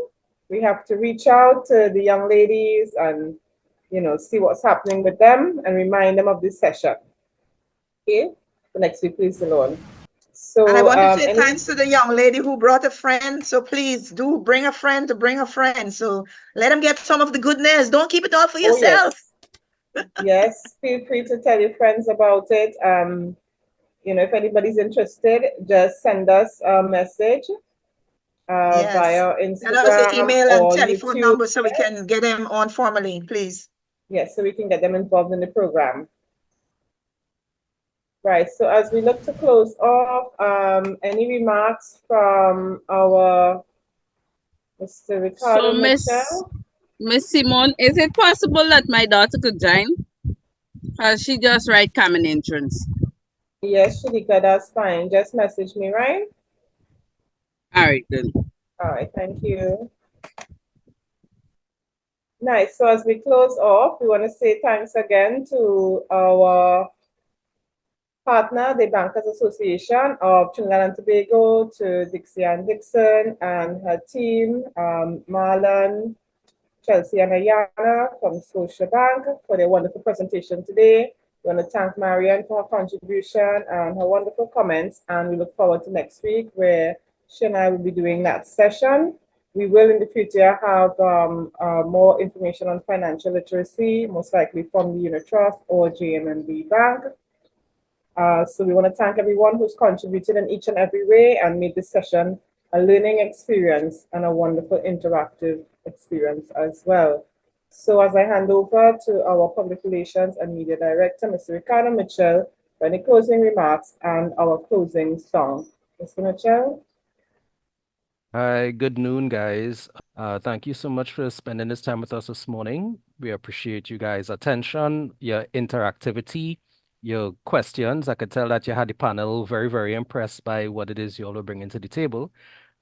We have to reach out to the young ladies and see what's happening with them and remind them of this session. Okay, for next week, please the Lord. So and I want to say thanks to the young lady who brought a friend. So please do bring a friend to bring a friend. So let them get some of the goodness. Don't keep it all for yourself. Yes, feel free to tell your friends about it. If anybody's interested, just send us a message via Instagram and also email and or telephone YouTube. number so we can get them on formally, please. Yes, so we can get them involved in the program. Right, so as we look to close off, any remarks from our Mr. Ricardo Mitchell? Miss Simone, is it possible that my daughter could join? She just write common entrance. Yes, Shanika, that's fine. Just message me, right? All right, then. All right, thank you. Nice. So as we close off, we want to say thanks again to our partner, the Bankers Association of Trinidad and Tobago, to Dixie and Dixon and her team, Marlon, Chelsea and Ayana from Bank for their wonderful presentation today. We want to thank Miriam for her contribution and her wonderful comments, and we look forward to next week where she and I will be doing that session. We will in the future have more information on financial literacy, most likely from the Unit Trust or JMMB Bank. So we want to thank everyone who's contributed in each and every way and made this session a learning experience and a wonderful interactive experience as well. So as I hand over to our Public Relations and Media Director, Mr. Ricardo Mitchell, for any closing remarks and our closing song. Mr. Mitchell? Hi, good noon, guys. Thank you so much for spending this time with us this morning. We appreciate you guys' attention, your interactivity, your questions. I could tell that you had the panel very, very impressed by what it is you all are bringing to the table,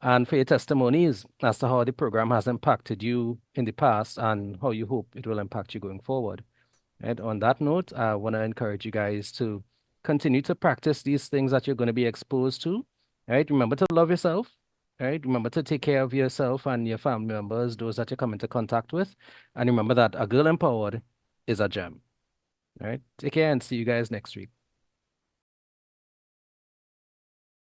and for your testimonies as to how the program has impacted you in the past and how you hope it will impact you going forward. And on that note, I want to encourage you guys to continue to practice these things that you're going to be exposed to. Right? Remember to love yourself. Right? Remember to take care of yourself and your family members, those that you come into contact with. And remember that a girl empowered is a gem. All right? Take care and see you guys next week.